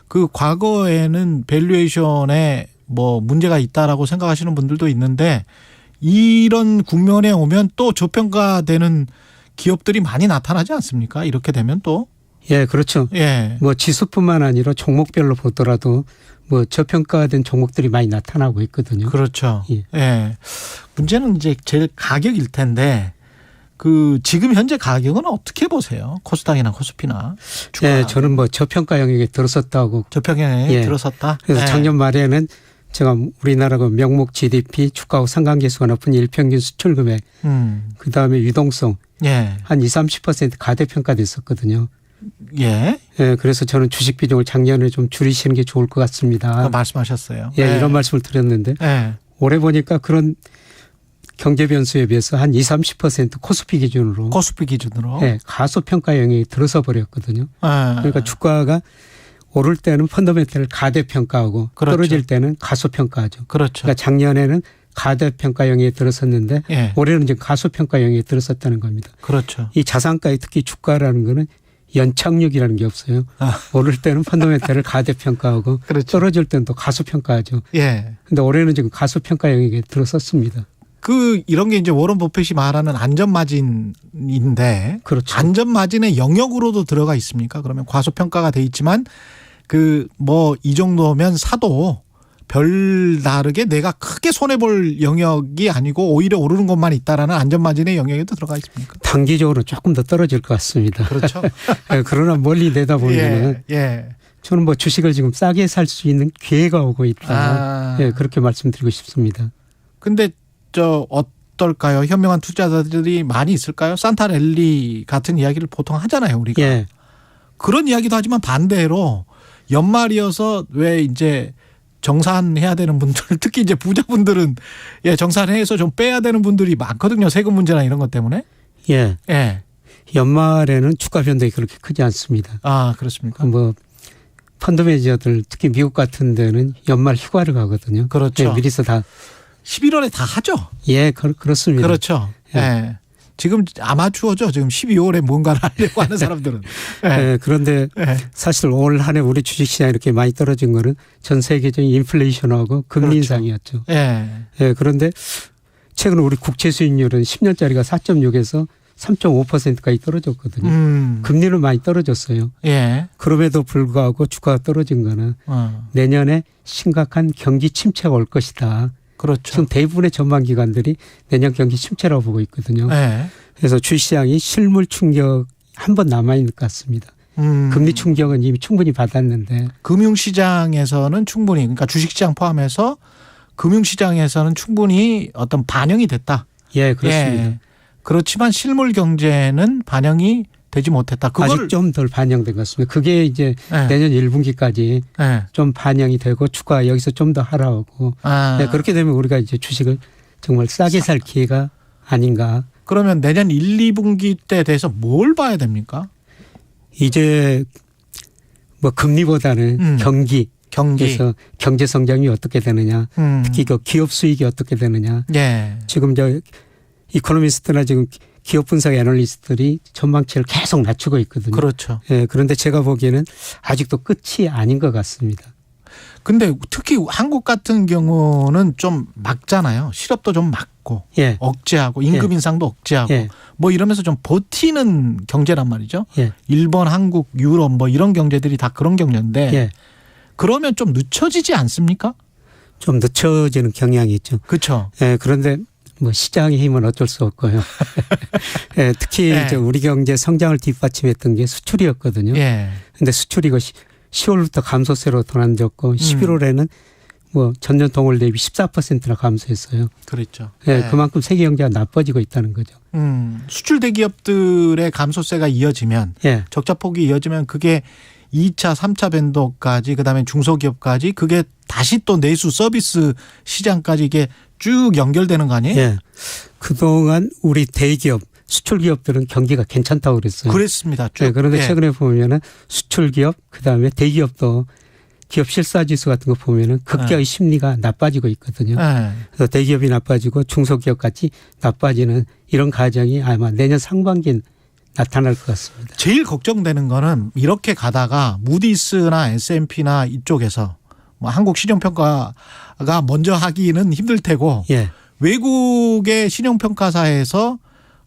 그 과거에는 밸류에이션에 뭐 문제가 있다라고 생각하시는 분들도 있는데 이런 국면에 오면 또 저평가되는 기업들이 많이 나타나지 않습니까? 이렇게 되면 또. 예, 그렇죠. 예. 뭐 지수뿐만 아니라 종목별로 보더라도 뭐 저평가된 종목들이 많이 나타나고 있거든요. 그렇죠. 예. 예. 문제는 이제 제일 가격일 텐데 그 지금 현재 가격은 어떻게 보세요? 코스닥이나 코스피나. 예, 저는 뭐 저평가 영역에 들어섰다고. 저평가 영역에 들어섰다. 그래서 예. 작년 말에는 제가 우리나라 그 명목 GDP 주가하고 상관계수가 높은 일평균 수출 금액, 그 다음에 유동성, 예. 한 20-30% 가대평가됐었거든요. 예. 예, 그래서 저는 주식 비중을 작년에 좀 줄이시는 게 좋을 것 같습니다. 말씀하셨어요. 예, 예. 이런 말씀을 드렸는데 예. 올해 보니까 그런 경제 변수에 비해서 한 20-30% 코스피 기준으로. 예, 가소평가 영역에 들어서 버렸거든요. 그러니까 주가가 오를 때는 펀더멘털을 가대평가하고 그렇죠. 떨어질 때는 가소평가하죠. 그렇죠. 그러니까 작년에는 가대평가 영역에 들어섰는데 예. 올해는 이제 가소평가 영역에 들어섰다는 겁니다. 그렇죠. 이 자산가의 특히 주가라는 거는 연착륙이라는 게 없어요. 오를 때는 펀더멘털을 가대평가하고 그렇죠. 떨어질 때는 또 가소평가하죠. 예. 근데 올해는 지금 가소평가 영역에 들어섰습니다. 이런 게 이제 워런 버핏이 말하는 안전마진인데. 그렇죠. 안전마진의 영역으로도 들어가 있습니까? 그러면 과소평가가 돼 있지만 이 정도면 사도 별다르게 내가 크게 손해볼 영역이 아니고 오히려 오르는 것만 있다라는 안전마진의 영역에도 들어가 있습니까? 단기적으로 조금 더 떨어질 것 같습니다. 그렇죠. 그러나 멀리 내다보면 예. 저는 뭐 주식을 지금 싸게 살 수 있는 기회가 오고 있다. 예, 그렇게 말씀드리고 싶습니다. 근데 어떨까요? 현명한 투자자들이 많이 있을까요? 산타랠리 같은 이야기를 보통 하잖아요, 우리가. 예. 그런 이야기도 하지만 반대로 연말이어서 왜 이제 정산해야 되는 분들, 특히 이제 부자분들은 정산해서 좀 빼야 되는 분들이 많거든요. 세금 문제나 이런 것 때문에. 예. 예. 연말에는 주가 변동이 그렇게 크지 않습니다. 아, 그렇습니까? 뭐 펀드 매니저들 특히 미국 같은 데는 연말 휴가를 가거든요. 그렇죠. 예, 미리서 다 11월에 다 하죠. 예, 그렇습니다. 그렇죠. 예. 지금 아마추어죠. 지금 12월에 뭔가를 하려고 하는 사람들은. 예, 그런데 사실 올 한 해 우리 주식시장이 이렇게 많이 떨어진 거는 전 세계적인 인플레이션하고 금리 인상이었죠. 예. 예, 그런데 최근 우리 국채 수익률은 10년짜리가 4.6에서 3.5%까지 떨어졌거든요. 금리는 많이 떨어졌어요. 예. 그럼에도 불구하고 주가가 떨어진 거는 내년에 심각한 경기 침체가 올 것이다. 그렇죠. 지금 대부분의 전망기관들이 내년 경기 침체라고 보고 있거든요. 예. 그래서 주시장이 실물 충격 한 번 남아있는 것 같습니다. 금리 충격은 이미 충분히 받았는데. 금융시장에서는 충분히, 그러니까 주식시장 포함해서 금융시장에서는 충분히 어떤 반영이 됐다. 예, 그렇습니다. 예. 그렇지만 실물 경제는 반영이 되지 못했다. 아직 좀 덜 반영된 것 같습니다. 그게 이제 내년 1분기까지 좀 반영이 되고 주가 여기서 좀 더 하락하고 그렇게 되면 우리가 이제 주식을 정말 싸게 살 기회가 아닌가. 그러면 내년 1, 2분기 때 대해서 뭘 봐야 됩니까? 이제 뭐 금리보다는 경기에서 경제 성장이 어떻게 되느냐, 특히 그 기업 수익이 어떻게 되느냐. 예. 지금 저 이코노미스트나 지금 기업 분석 애널리스트들이 전망치를 계속 낮추고 있거든요. 그렇죠. 예, 그런데 제가 보기에는 아직도 끝이 아닌 것 같습니다. 근데 특히 한국 같은 경우는 좀 막잖아요. 실업도 좀 막고 억제하고 임금 인상도 억제하고 뭐 이러면서 좀 버티는 경제란 말이죠. 일본, 한국, 유럽 뭐 이런 경제들이 다 그런 경제인데 그러면 좀 늦춰지지 않습니까? 좀 늦춰지는 경향이 있죠. 그렇죠. 그런데 뭐 시장의 힘은 어쩔 수 없고요. 특히 이제 우리 경제 성장을 뒷받침했던 게 수출이었거든요. 그런데 수출이 10월부터 감소세로 도난졌고 11월에는 뭐 전년 동월 대비 14%나 감소했어요. 그렇죠. 그만큼 세계 경제가 나빠지고 있다는 거죠. 수출 대기업들의 감소세가 이어지면 적자 폭이 이어지면 그게 2차, 3차 밴도까지 그다음에 중소기업까지 그게 다시 또 내수 서비스 시장까지 이게 쭉 연결되는 거 아니에요? 그동안 우리 대기업 수출 기업들은 경기가 괜찮다고 그랬어요. 그랬습니다. 그런데 최근에 보면은 수출 기업 그다음에 대기업도 기업 실사 지수 같은 거 보면은 급격히 심리가 나빠지고 있거든요. 그래서 대기업이 나빠지고 중소기업까지 나빠지는 이런 과정이 아마 내년 상반기에 나타날 것 같습니다. 제일 걱정되는 거는 이렇게 가다가 무디스나 S&P나 이쪽에서 뭐 한국 신용평가가 먼저 하기는 힘들 테고 외국의 신용평가사에서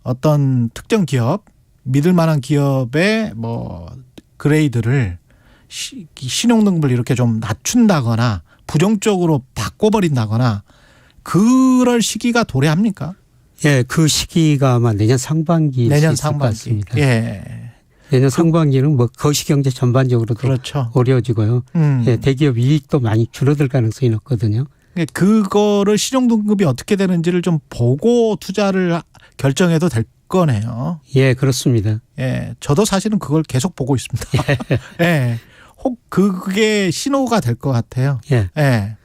어떤 특정 기업, 믿을 만한 기업의 뭐 그레이드를 신용등급을 이렇게 좀 낮춘다거나 부정적으로 바꿔버린다거나 그럴 시기가 도래합니까? 그 시기가 아마 내년 상반기 내년 상반기. 내년 상반기는 뭐 거시경제 전반적으로도 어려워지고요. 대기업 이익도 많이 줄어들 가능성이 높거든요. 그거를 신용등급이 어떻게 되는지를 좀 보고 투자를 결정해도 될 거네요. 그렇습니다. 저도 사실은 그걸 계속 보고 있습니다. 혹 그게 신호가 될 것 같아요.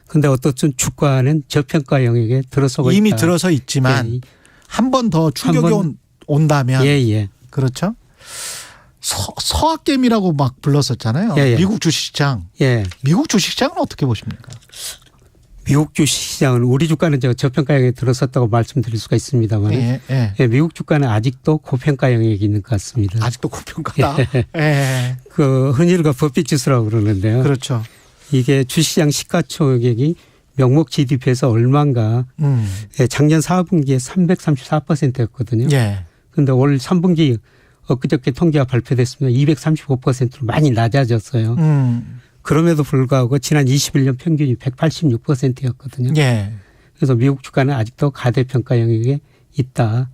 근데 어떻든 주가는 저평가 영역에 들어서고 이미 있다. 들어서 있지만 한 번 더 충격이 온다면 그렇죠. 서학개미라고 막 불렀었잖아요. 미국 주식시장. 미국 주식시장은 어떻게 보십니까? 미국 주식시장은 우리 주가는 저평가 영역에 들어섰다고 말씀드릴 수가 있습니다만 미국 주가는 아직도 고평가 영역에 있는 것 같습니다. 아직도 고평가다. 그 흔히가 버핏지수라고 그러는데요. 그렇죠. 이게 주식시장 시가총액이 명목 GDP에서 얼마인가 작년 4분기에 334%였거든요. 그런데 올 3분기 엊그저께 통계가 발표됐습니다. 235%로 많이 낮아졌어요. 그럼에도 불구하고 지난 21년 평균이 186%였거든요. 그래서 미국 주가는 아직도 가대평가 영역에 있다.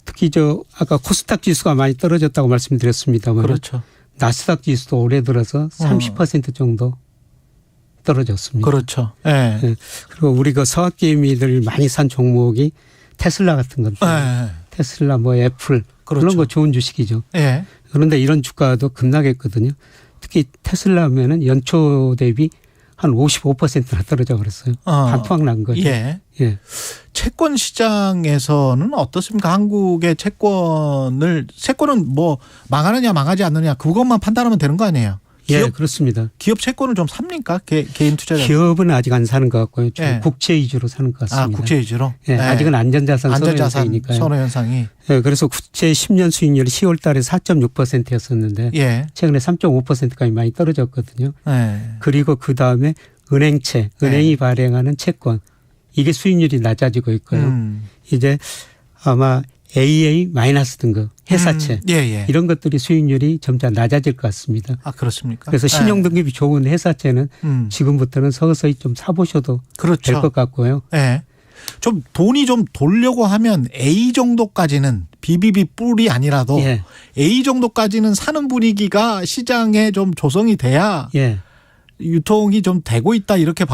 특히 아까 코스닥 지수가 많이 떨어졌다고 말씀드렸습니다만 그렇죠. 나스닥 지수도 올해 들어서 30% 정도 떨어졌습니다. 그렇죠. 그리고 우리 그 서학개미들 많이 산 종목이 테슬라 같은 건데 테슬라 뭐 애플 그런 거 좋은 주식이죠. 그런데 이런 주가도 급락했거든요. 특히 테슬라 하면은 연초 대비 한 55%나 떨어져 버렸어요. 반토막 난 거죠. 채권 시장에서는 어떻습니까? 한국의 채권은 뭐 망하느냐 망하지 않느냐 그것만 판단하면 되는 거 아니에요? 그렇습니다. 기업 채권을 좀 삽니까? 개인 투자자. 기업은 아직 안 사는 것 같고요. 국채 위주로 사는 것 같습니다. 국채 위주로? 아직은 안전자산 선호현상이니까요. 선호현상이. 그래서 국채 10년 수익률이 10월 달에 4.6%였었는데 최근에 3.5%까지 많이 떨어졌거든요. 그리고 그다음에 은행이 발행하는 채권 이게 수익률이 낮아지고 있고요. 이제 아마 AA 마이너스 등급 회사채 이런 것들이 수익률이 점차 낮아질 것 같습니다. 아 그렇습니까? 그래서 신용 등급이 좋은 회사채는 지금부터는 서서히 좀 사보셔도 그렇죠. 될 것 같고요. 네. 좀 돈이 좀 돌려고 하면 A 정도까지는 BBB 뿔이 아니라도 A 정도까지는 사는 분위기가 시장에 좀 조성이 돼야 유통이 좀 되고 있다 이렇게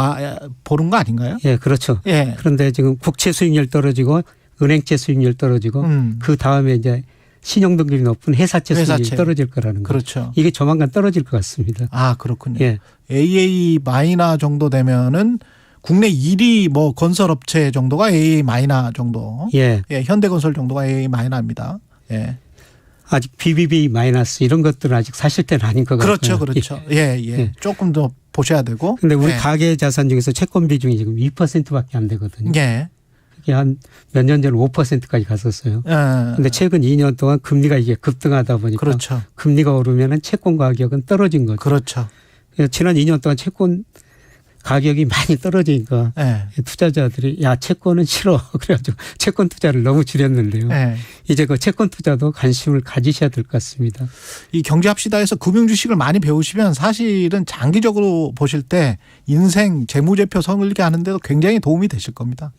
보는 거 아닌가요? 예, 그렇죠. 그런데 지금 국채 수익률 떨어지고 은행채 수익률 떨어지고 그 다음에 이제 신용 등급이 높은 회사채 수익률이 떨어질 거라는 거죠. 그렇죠. 이게 조만간 떨어질 것 같습니다. 아 그렇군요. AA 마이너 정도 되면은 국내 1위 뭐 건설업체 정도가 AA 마이너 정도. 현대건설 정도가 AA 마이너입니다. 아직 BBB 마이너스 이런 것들은 아직 사실 때는 아닌 것 같아요. 그렇죠. 조금 더 보셔야 되고. 근데 우리 가계 자산 중에서 채권 비중이 지금 2%밖에 안 되거든요. 이게 한 몇 년 전 5%까지 갔었어요. 그런데 최근 2년 동안 금리가 이게 급등하다 보니까 금리가 오르면은 채권 가격은 떨어진 거죠. 그렇죠. 지난 2년 동안 채권 가격이 많이 떨어지니까 투자자들이 야 채권은 싫어 그래가지고 채권 투자를 너무 줄였는데요. 이제 그 채권 투자도 관심을 가지셔야 될 것 같습니다. 이 경제합시다에서 금융주식을 많이 배우시면 사실은 장기적으로 보실 때 인생 재무제표 설계 하는데도 굉장히 도움이 되실 겁니다.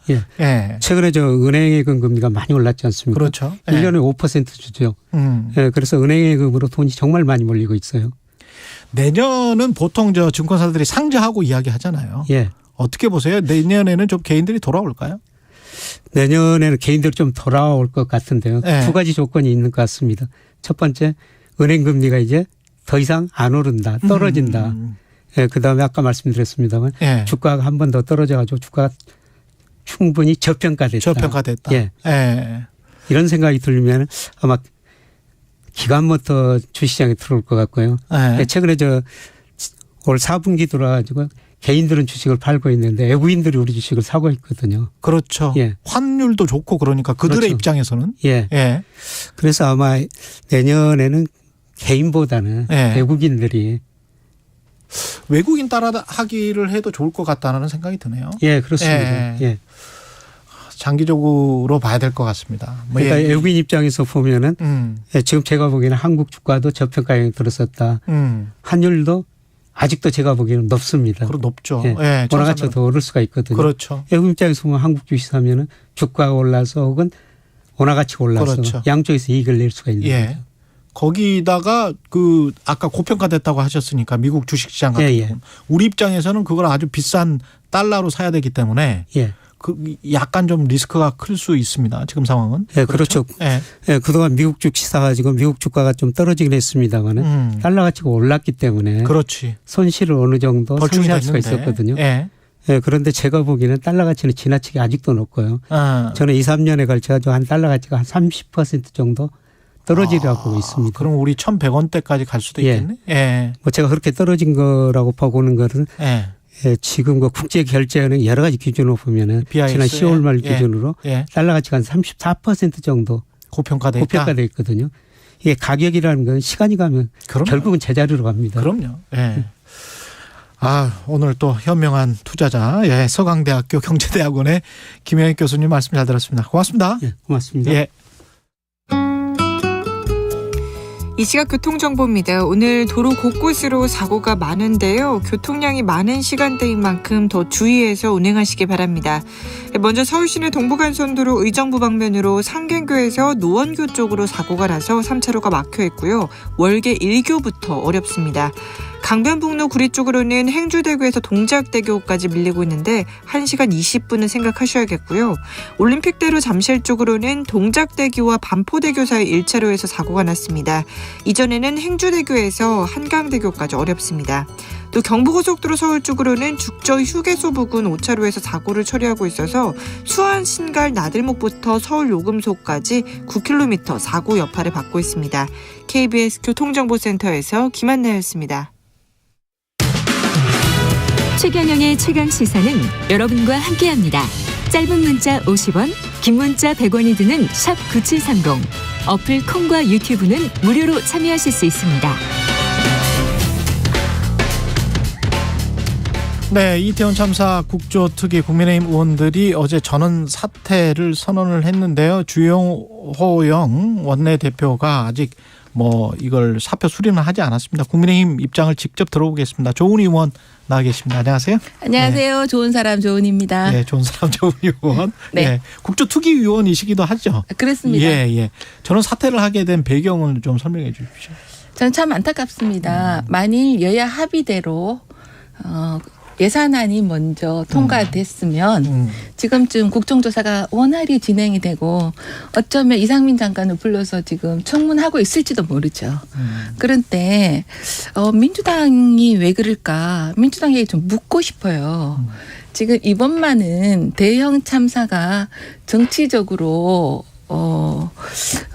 최근에 저 은행예금 금리가 많이 올랐지 않습니까? 그렇죠. 1년에 5% 주죠. 그래서 은행예금으로 돈이 정말 많이 몰리고 있어요. 내년은 보통 저 증권사들이 상저하고 이야기하잖아요. 어떻게 보세요? 내년에는 좀 개인들이 돌아올까요? 내년에는 개인들이 좀 돌아올 것 같은데요. 두 가지 조건이 있는 것 같습니다. 첫 번째, 은행 금리가 이제 더 이상 안 오른다, 떨어진다. 그다음에 아까 말씀드렸습니다만 주가가 한 번 더 떨어져가지고 주가가 충분히 저평가됐다. 이런 생각이 들면 아마 기관부터 주시장에 들어올 것 같고요. 최근에 올 4분기 들어와가지고 개인들은 주식을 팔고 있는데 외국인들이 우리 주식을 사고 있거든요. 그렇죠. 환율도 좋고 그러니까 그들의 입장에서는. 그래서 아마 내년에는 개인보다는 외국인들이 외국인 따라 하기를 해도 좋을 것 같다는 생각이 드네요. 그렇습니다. 장기적으로 봐야 될 것 같습니다. 그러니까 외국인 입장에서 보면은 지금 제가 보기에는 한국 주가도 저평가 영향이 들었었다. 환율도 아직도 제가 보기에는 높습니다. 그럼 높죠. 원화가치가 더 오를 수가 있거든요. 그렇죠. 외국인 입장에서 보면 한국 주식 사면은 주가가 올라서 혹은 원화가치가 올라서 양쪽에서 이익을 낼 수가 있는 거죠. 거기다가 그 아까 고평가됐다고 하셨으니까 미국 주식시장 같은 경우는 우리 입장에서는 그걸 아주 비싼 달러로 사야 되기 때문에 그 약간 좀 리스크가 클 수 있습니다. 지금 상황은. 그렇죠. 그동안 미국 주식 사가지고 미국 주가가 좀 떨어지긴 했습니다만은 달러 가치가 올랐기 때문에 손실을 어느 정도 상쇄할 수가 있었거든요. 그런데 제가 보기에는 달러 가치는 지나치게 아직도 높고요. 저는 2, 3년에 걸쳐가지고 한 달러 가치가 한 30% 정도 떨어지라고 보고 있습니다. 그럼 우리 1,100원대까지 갈 수도 있겠네. 뭐 제가 그렇게 떨어진 거라고 보고는 거는 지금 그 국제 결제은행 여러 가지 기준으로 보면은 지난 10월 말 기준으로 달러 가치가 한 34% 정도 고평가돼 있거든요. 이게 가격이라는 건 시간이 가면 결국은 제자리로 갑니다. 그럼요. 오늘 또 현명한 투자자 서강대학교 경제대학원의 김영익 교수님 말씀 잘 들었습니다. 고맙습니다. 고맙습니다. 이 시각 교통정보입니다. 오늘 도로 곳곳으로 사고가 많은데요. 교통량이 많은 시간대인 만큼 더 주의해서 운행하시기 바랍니다. 먼저 서울시내 동부간선도로 의정부 방면으로 상갱교에서 노원교 쪽으로 사고가 나서 3차로가 막혀 있고요. 월계 1교부터 어렵습니다. 강변북로 구리 쪽으로는 행주대교에서 동작대교까지 밀리고 있는데 1시간 20분은 생각하셔야겠고요. 올림픽대로 잠실 쪽으로는 동작대교와 반포대교 사이 1차로에서 사고가 났습니다. 이전에는 행주대교에서 한강대교까지 어렵습니다. 또 경부고속도로 서울 쪽으로는 죽저 휴게소 부근 5차로에서 사고를 처리하고 있어서 수원 신갈 나들목부터 서울 요금소까지 9km 사고 여파를 받고 있습니다. KBS 교통정보센터에서 김한나였습니다. 최경영의 최강시사는 여러분과 함께합니다. 짧은 문자 50원, 긴 문자 100원이 드는 샵 9730. 어플 콩과 유튜브는 무료로 참여하실 수 있습니다. 네, 이태원 참사 국조특위 국민의힘 의원들이 어제 전원 사퇴를 선언을 했는데요. 주호영 원내대표가 아직 이걸 사표 수리는 하지 않았습니다. 국민의힘 입장을 직접 들어보겠습니다. 조은희 의원 나와 계십니다. 안녕하세요. 안녕하세요. 네. 좋은 사람 조은희입니다. 네, 좋은 사람 조은희 의원. 네. 네, 국조특위 의원이시기도 하죠. 그렇습니다. 예. 전원 사퇴를 하게 된 배경을 좀 설명해 주십시오. 저는 참 안타깝습니다. 만일 여야 합의대로 예산안이 먼저 통과됐으면 지금쯤 국정조사가 원활히 진행이 되고 어쩌면 이상민 장관을 불러서 지금 청문하고 있을지도 모르죠. 그런데 민주당이 왜 그럴까? 민주당에게 좀 묻고 싶어요. 지금 이번만은 대형 참사가 정치적으로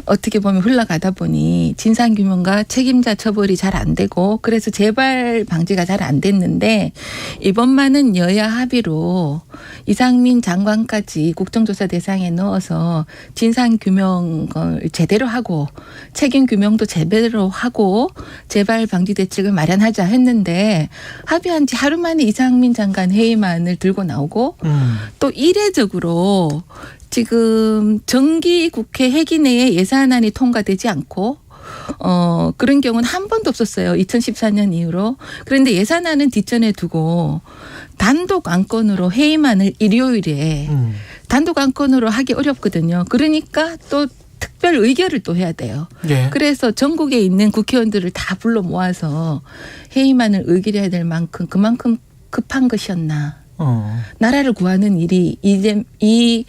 어떻게 보면 흘러가다 보니 진상규명과 책임자 처벌이 잘 안 되고 그래서 재발 방지가 잘 안 됐는데 이번만은 여야 합의로 이상민 장관까지 국정조사 대상에 넣어서 진상규명을 제대로 하고 책임규명도 제대로 하고 재발 방지 대책을 마련하자 했는데 합의한 지 하루 만에 이상민 장관 해임안을 들고 나오고 또 이례적으로 지금 정기 국회 회기 내에 예산안이 통과되지 않고 그런 경우는 한 번도 없었어요. 2014년 이후로. 그런데 예산안은 뒷전에 두고 단독 안건으로 회의만을 일요일에 단독 안건으로 하기 어렵거든요. 그러니까 또 특별 의결을 또 해야 돼요. 예. 그래서 전국에 있는 국회의원들을 다 불러 모아서 회의만을 의결해야 될 만큼 그만큼 급한 것이었나. 나라를 구하는 일이 이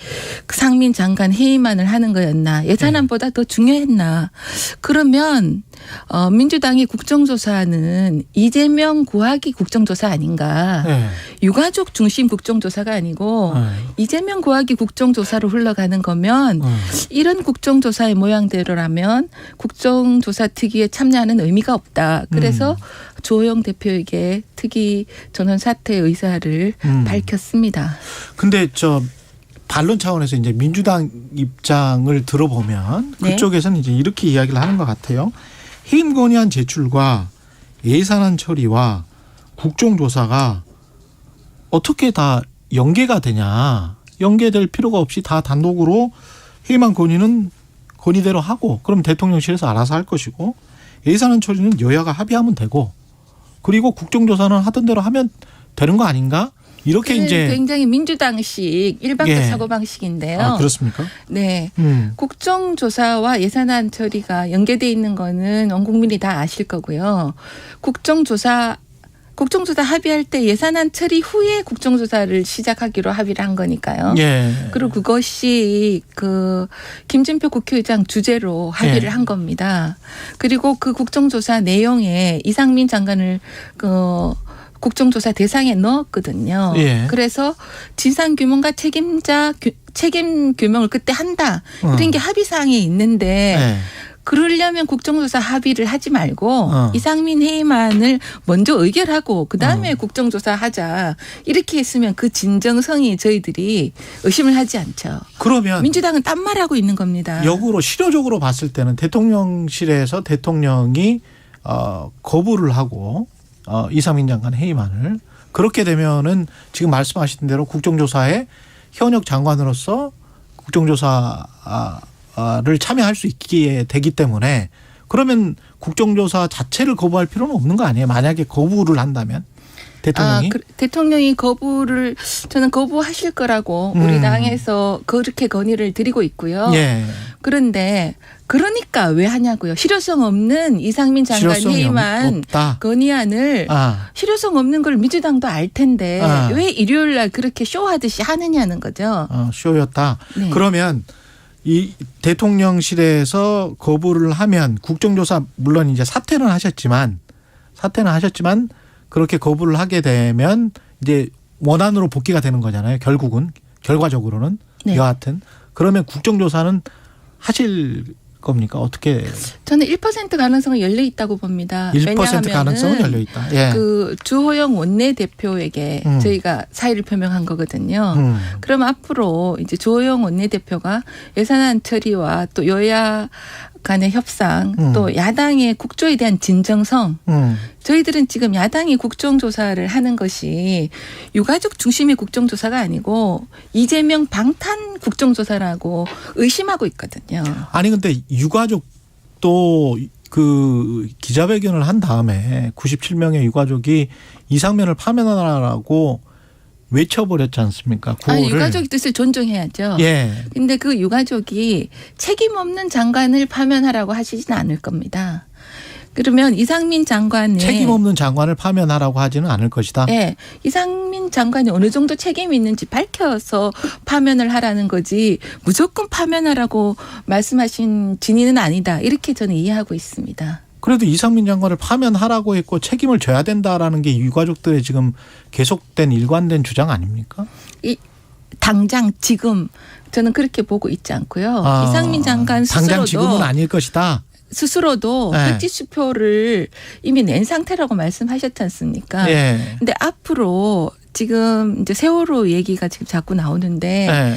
상민 장관 해임안을 하는 거였나 예산안보다 더 중요했나. 그러면 민주당이 국정조사는 이재명 구하기 국정조사 아닌가. 유가족 중심 국정조사가 아니고 이재명 구하기 국정조사로 흘러가는 거면 이런 국정조사의 모양대로라면 국정조사 특위에 참여하는 의미가 없다. 그래서 주호영 대표에게 특위 전원 사퇴 의사를 밝혔습니다. 근데 반론 차원에서 이제 민주당 입장을 들어보면 그쪽에서는 이제 이렇게 이야기를 하는 것 같아요. 해임 건의안 제출과 예산안 처리와 국정조사가 어떻게 다 연계가 되냐. 연계될 필요가 없이 다 단독으로 해임안 건의는 건의대로 하고 그럼 대통령실에서 알아서 할 것이고 예산안 처리는 여야가 합의하면 되고 그리고 국정조사는 하던 대로 하면 되는 거 아닌가? 이렇게 이제 굉장히 민주당식 일방적 사고방식인데요. 아, 그렇습니까? 네. 국정조사와 예산안 처리가 연계돼 있는 거는 온 국민이 다 아실 거고요. 국정조사 합의할 때 예산안 처리 후에 국정조사를 시작하기로 합의를 한 거니까요. 예. 그리고 그것이 김진표 국회의장 주재로 합의를 한 겁니다. 그리고 그 국정조사 내용에 이상민 장관을 국정조사 대상에 넣었거든요. 예. 그래서 진상규명과 책임규명을 그때 한다. 이런 게 합의사항에 있는데 그러려면 국정조사 합의를 하지 말고 이상민 해임안을 먼저 의결하고 그다음에 국정조사 하자. 이렇게 했으면 그 진정성이 저희들이 의심을 하지 않죠. 그러면 민주당은 딴 말하고 있는 겁니다. 역으로 실효적으로 봤을 때는 대통령실에서 대통령이 거부를 하고 이상민 장관 해임안을 그렇게 되면은 지금 말씀하신 대로 국정조사에 현역 장관으로서 국정조사를 참여할 수 있게 되기 때문에 그러면 국정조사 자체를 거부할 필요는 없는 거 아니에요? 만약에 거부를 한다면 대통령이 대통령이 저는 거부하실 거라고 우리 당에서 그렇게 건의를 드리고 있고요. 예. 그런데 그러니까 왜 하냐고요. 실효성 없는 이상민 장관 해임안 건의안을 실효성 없는 걸 민주당도 알 텐데 왜 일요일 날 그렇게 쇼하듯이 하느냐는 거죠. 쇼였다. 네. 그러면 이 대통령실에서 거부를 하면 국정조사 물론 이제 사퇴는 하셨지만 그렇게 거부를 하게 되면 이제 원안으로 복귀가 되는 거잖아요. 결과적으로는 여하튼 그러면 국정조사는 하실 겁니까? 어떻게? 저는 1% 가능성은 열려 있다고 봅니다. 1% 가능성은 열려 있다. 예. 주호영 원내대표에게 저희가 사의를 표명한 거거든요. 그럼 앞으로 이제 주호영 원내대표가 예산안 처리와 또 여야 간의 협상 또 야당의 국조에 대한 진정성 저희들은 지금 야당이 국정조사를 하는 것이 유가족 중심의 국정조사가 아니고 이재명 방탄 국정조사라고 의심하고 있거든요. 아니 근데 유가족도 그 기자회견을 한 다음에 97명의 유가족이 이상면을 파면하라고 외쳐버렸지 않습니까? 유가족 뜻을 존중해야죠. 예. 근데 그 유가족이 책임 없는 장관을 파면하라고 하시지는 않을 겁니다. 그러면 이상민 장관의 책임 없는 장관을 파면하라고 하지는 않을 것이다. 네, 이상민 장관이 어느 정도 책임이 있는지 밝혀서 파면을 하라는 거지 무조건 파면하라고 말씀하신 진위는 아니다. 이렇게 저는 이해하고 있습니다. 그래도 이상민 장관을 파면하라고 했고 책임을 져야 된다라는 게 유가족들의 지금 계속된 일관된 주장 아닙니까? 당장 지금 저는 그렇게 보고 있지 않고요. 이상민 장관 스스로도 당장 지금은 아닐 것이다. 스스로도 백지수표를 이미 낸 상태라고 말씀하셨지 않습니까? 근데 앞으로 지금 이제 세월호 얘기가 지금 자꾸 나오는데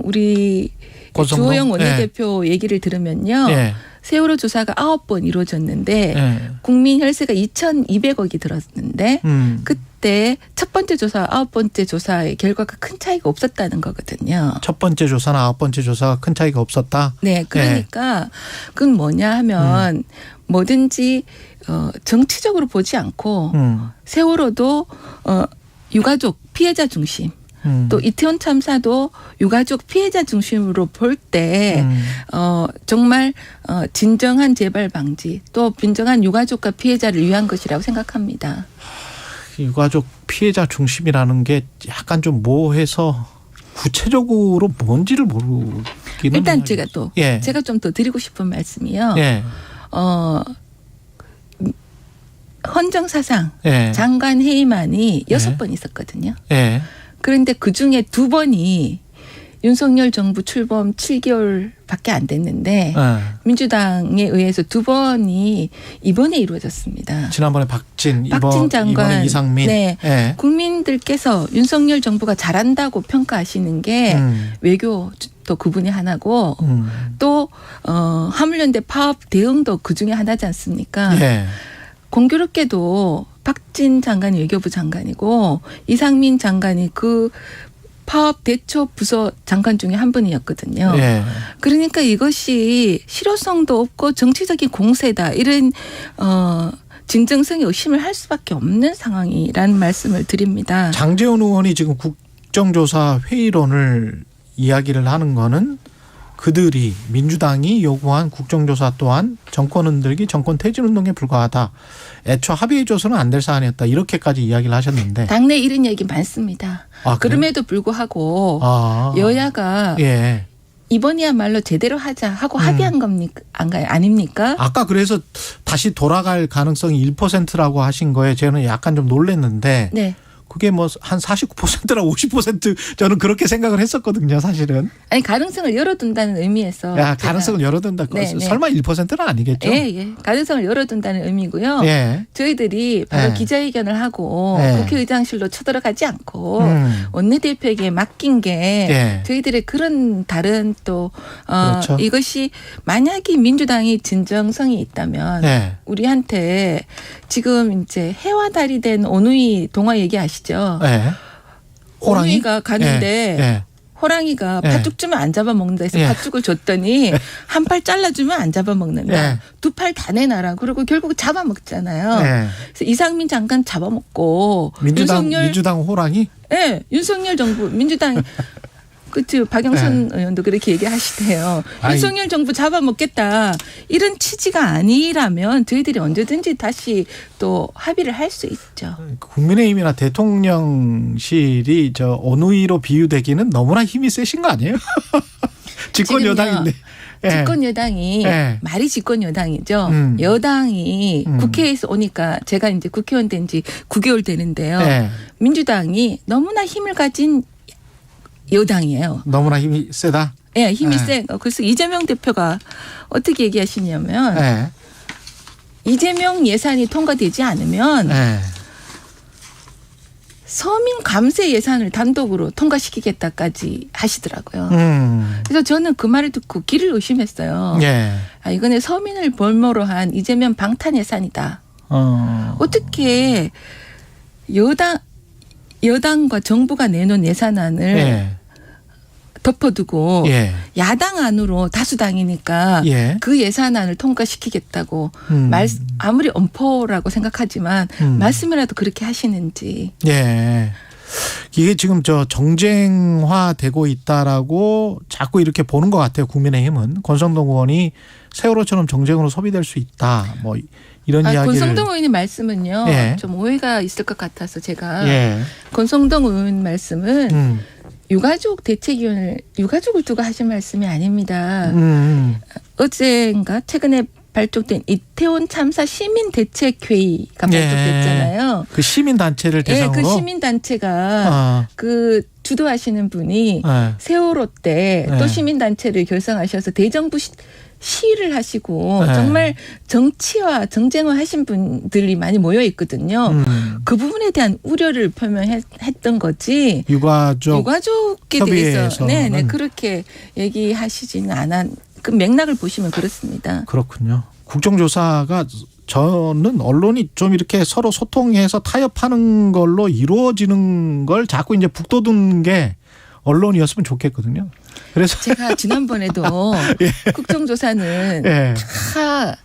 우리 주호영 원내대표 얘기를 들으면요. 세월호 조사가 9번 이루어졌는데 국민 혈세가 2,200억이 들었는데 그때 첫 번째 조사, 9번째 조사의 결과가 큰 차이가 없었다는 거거든요. 첫 번째 조사나 9번째 조사가 큰 차이가 없었다? 네. 그러니까 그건 뭐냐 하면 뭐든지 정치적으로 보지 않고 세월호도 유가족 피해자 중심 또 이태원 참사도 유가족 피해자 중심으로 볼 때 정말 진정한 재발 방지 또 진정한 유가족과 피해자를 위한 것이라고 생각합니다. 유가족 피해자 중심이라는 게 약간 좀 모호해서 구체적으로 뭔지를 모르기는 일단 제가 또 제가 좀 더 드리고 싶은 말씀이요. 헌정사상 장관 회의만이 6번 있었거든요. 그런데 그중에 2번이 윤석열 정부 출범 7개월밖에 안 됐는데 민주당에 의해서 2번이 이번에 이루어졌습니다. 지난번에 박진 장관, 이번에 이상민. 국민들께서 윤석열 정부가 잘한다고 평가하시는 게 외교도 그분이 하나고 또 화물연대 파업 대응도 그중에 하나지 않습니까? 공교롭게도 박진 장관이 외교부 장관이고 이상민 장관이 그 파업 대처 부서 장관 중에 한 분이었거든요. 그러니까 이것이 실효성도 없고 정치적인 공세다. 이런 진정성의 의심을 할 수밖에 없는 상황이라는 말씀을 드립니다. 장제원 의원이 지금 국정조사 회의론을 이야기를 하는 거는 그들이 민주당이 요구한 국정조사 또한 정권 흔들기, 정권 퇴진운동에 불과하다. 애초 합의해줘서는 안 될 사안이었다. 이렇게까지 이야기를 하셨는데. 당내 이런 얘기 많습니다. 그럼에도 불구하고 여야가 이번이야말로 제대로 하자 하고 합의한 겁니까? 아닙니까? 아까 그래서 다시 돌아갈 가능성이 1%라고 하신 거에 저는 약간 좀 놀랐는데 그게 뭐 한 49%나 50% 저는 그렇게 생각을 했었거든요, 사실은. 아니 가능성을 열어둔다는 의미에서. 가능성을 열어둔다. 설마 1%는 아니겠죠? 가능성을 열어둔다는 의미고요. 저희들이 바로 기자회견을 하고 국회의장실로 쳐들어가지 않고 원내대표에게 맡긴 게 저희들의 그런 다른 또 그렇죠. 이것이 만약에 민주당이 진정성이 있다면 우리한테 지금 이제 해와 달이 된 오누이 동화 얘기하시죠? 호랑이가 가는데 호랑이가 팥죽 주면 안 잡아먹는다 해서 팥죽을 줬더니 한 팔 잘라주면 안 잡아먹는다. 2팔 다 내놔라. 그리고 결국 잡아먹잖아요. 그래서 이상민 장관 잡아먹고 민주당 호랑이? 윤석열 정부 민주당 그렇죠. 박영선 의원도 그렇게 얘기하시대요. 윤석열 정부 잡아먹겠다. 이런 취지가 아니라면 저희들이 언제든지 다시 또 합의를 할 수 있죠. 국민의힘이나 대통령실이 저 어누이로 비유되기는 너무나 힘이 세신 거 아니에요? 집권 여당인데. 집권 여당이 말이 집권 여당이죠. 여당이 국회에서 오니까 제가 이제 국회의원 된 지 9개월 되는데요. 민주당이 너무나 힘을 가진 여당이에요. 너무나 힘이 세다? 힘이 세. 그래서 이재명 대표가 어떻게 얘기하시냐면 이재명 예산이 통과되지 않으면 서민 감세 예산을 단독으로 통과시키겠다까지 하시더라고요. 그래서 저는 그 말을 듣고 귀를 의심했어요. 예. 아, 이거는 서민을 볼모로 한 이재명 방탄 예산이다. 어떻게 여당과 정부가 내놓은 예산안을 예. 덮어두고 예. 야당 안으로 다수당이니까 예. 그 예산안을 통과시키겠다고 아무리 엄포라고 생각하지만 말씀이라도 그렇게 하시는지. 예. 이게 지금 정쟁화되고 있다라고 자꾸 이렇게 보는 것 같아요. 국민의힘은 권성동 의원이 세월호처럼 정쟁으로 소비될 수 있다. 뭐 이런 이야기를. 권성동 의원의 말씀은요. 예. 좀 오해가 있을 것 같아서 제가 예. 권성동 의원 말씀은 유가족 대책위원을 유가족을 두고 하신 말씀이 아닙니다. 어젠가 최근에 발족된 이태원 참사 시민대책회의가 발족됐잖아요. 그 시민단체를 대상으로? 그 시민단체가 그 주도하시는 분이 세월호 때 또 시민단체를 결성하셔서 대정부 시위를 하시고 정말 정치와 정쟁화 하신 분들이 많이 모여 있거든요. 그 부분에 대한 우려를 표명했던 거지. 유가족에 대해서 네네 그렇게 얘기하시지는 않은 그 맥락을 보시면 그렇습니다. 그렇군요. 국정조사가 저는 언론이 좀 이렇게 서로 소통해서 타협하는 걸로 이루어지는 걸 자꾸 이제 북돋은 게 언론이었으면 좋겠거든요. 그래서 제가 지난번에도 예. 국정조사는 예. 다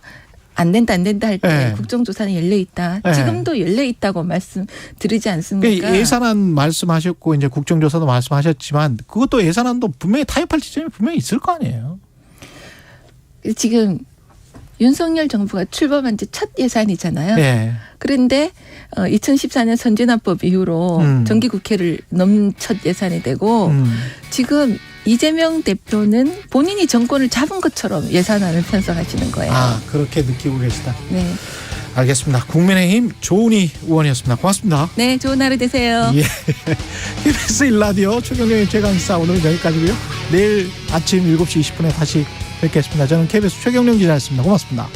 안 된다 할 때 국정조사는 열려 있다. 지금도 열려 있다고 말씀드리지 않습니까? 예산안 말씀하셨고 이제 국정조사도 말씀하셨지만 그것도 예산안도 분명히 타협할 지점이 분명히 있을 거 아니에요. 지금 윤석열 정부가 출범한 지 첫 예산이잖아요. 네. 그런데 2014년 선진화법 이후로 정기국회를 넘은 첫 예산이 되고 지금 이재명 대표는 본인이 정권을 잡은 것처럼 예산안을 편성하시는 거예요. 아, 그렇게 느끼고 계시다. 네. 알겠습니다. 국민의힘 조은희 의원이었습니다. 고맙습니다. 네, 좋은 하루 되세요. 예. KBS 1라디오 최경영의 최강시사 오늘은 여기까지고요. 내일 아침 7시 20분에 다시 뵙겠습니다. 저는 KBS 최경영 기자였습니다. 고맙습니다.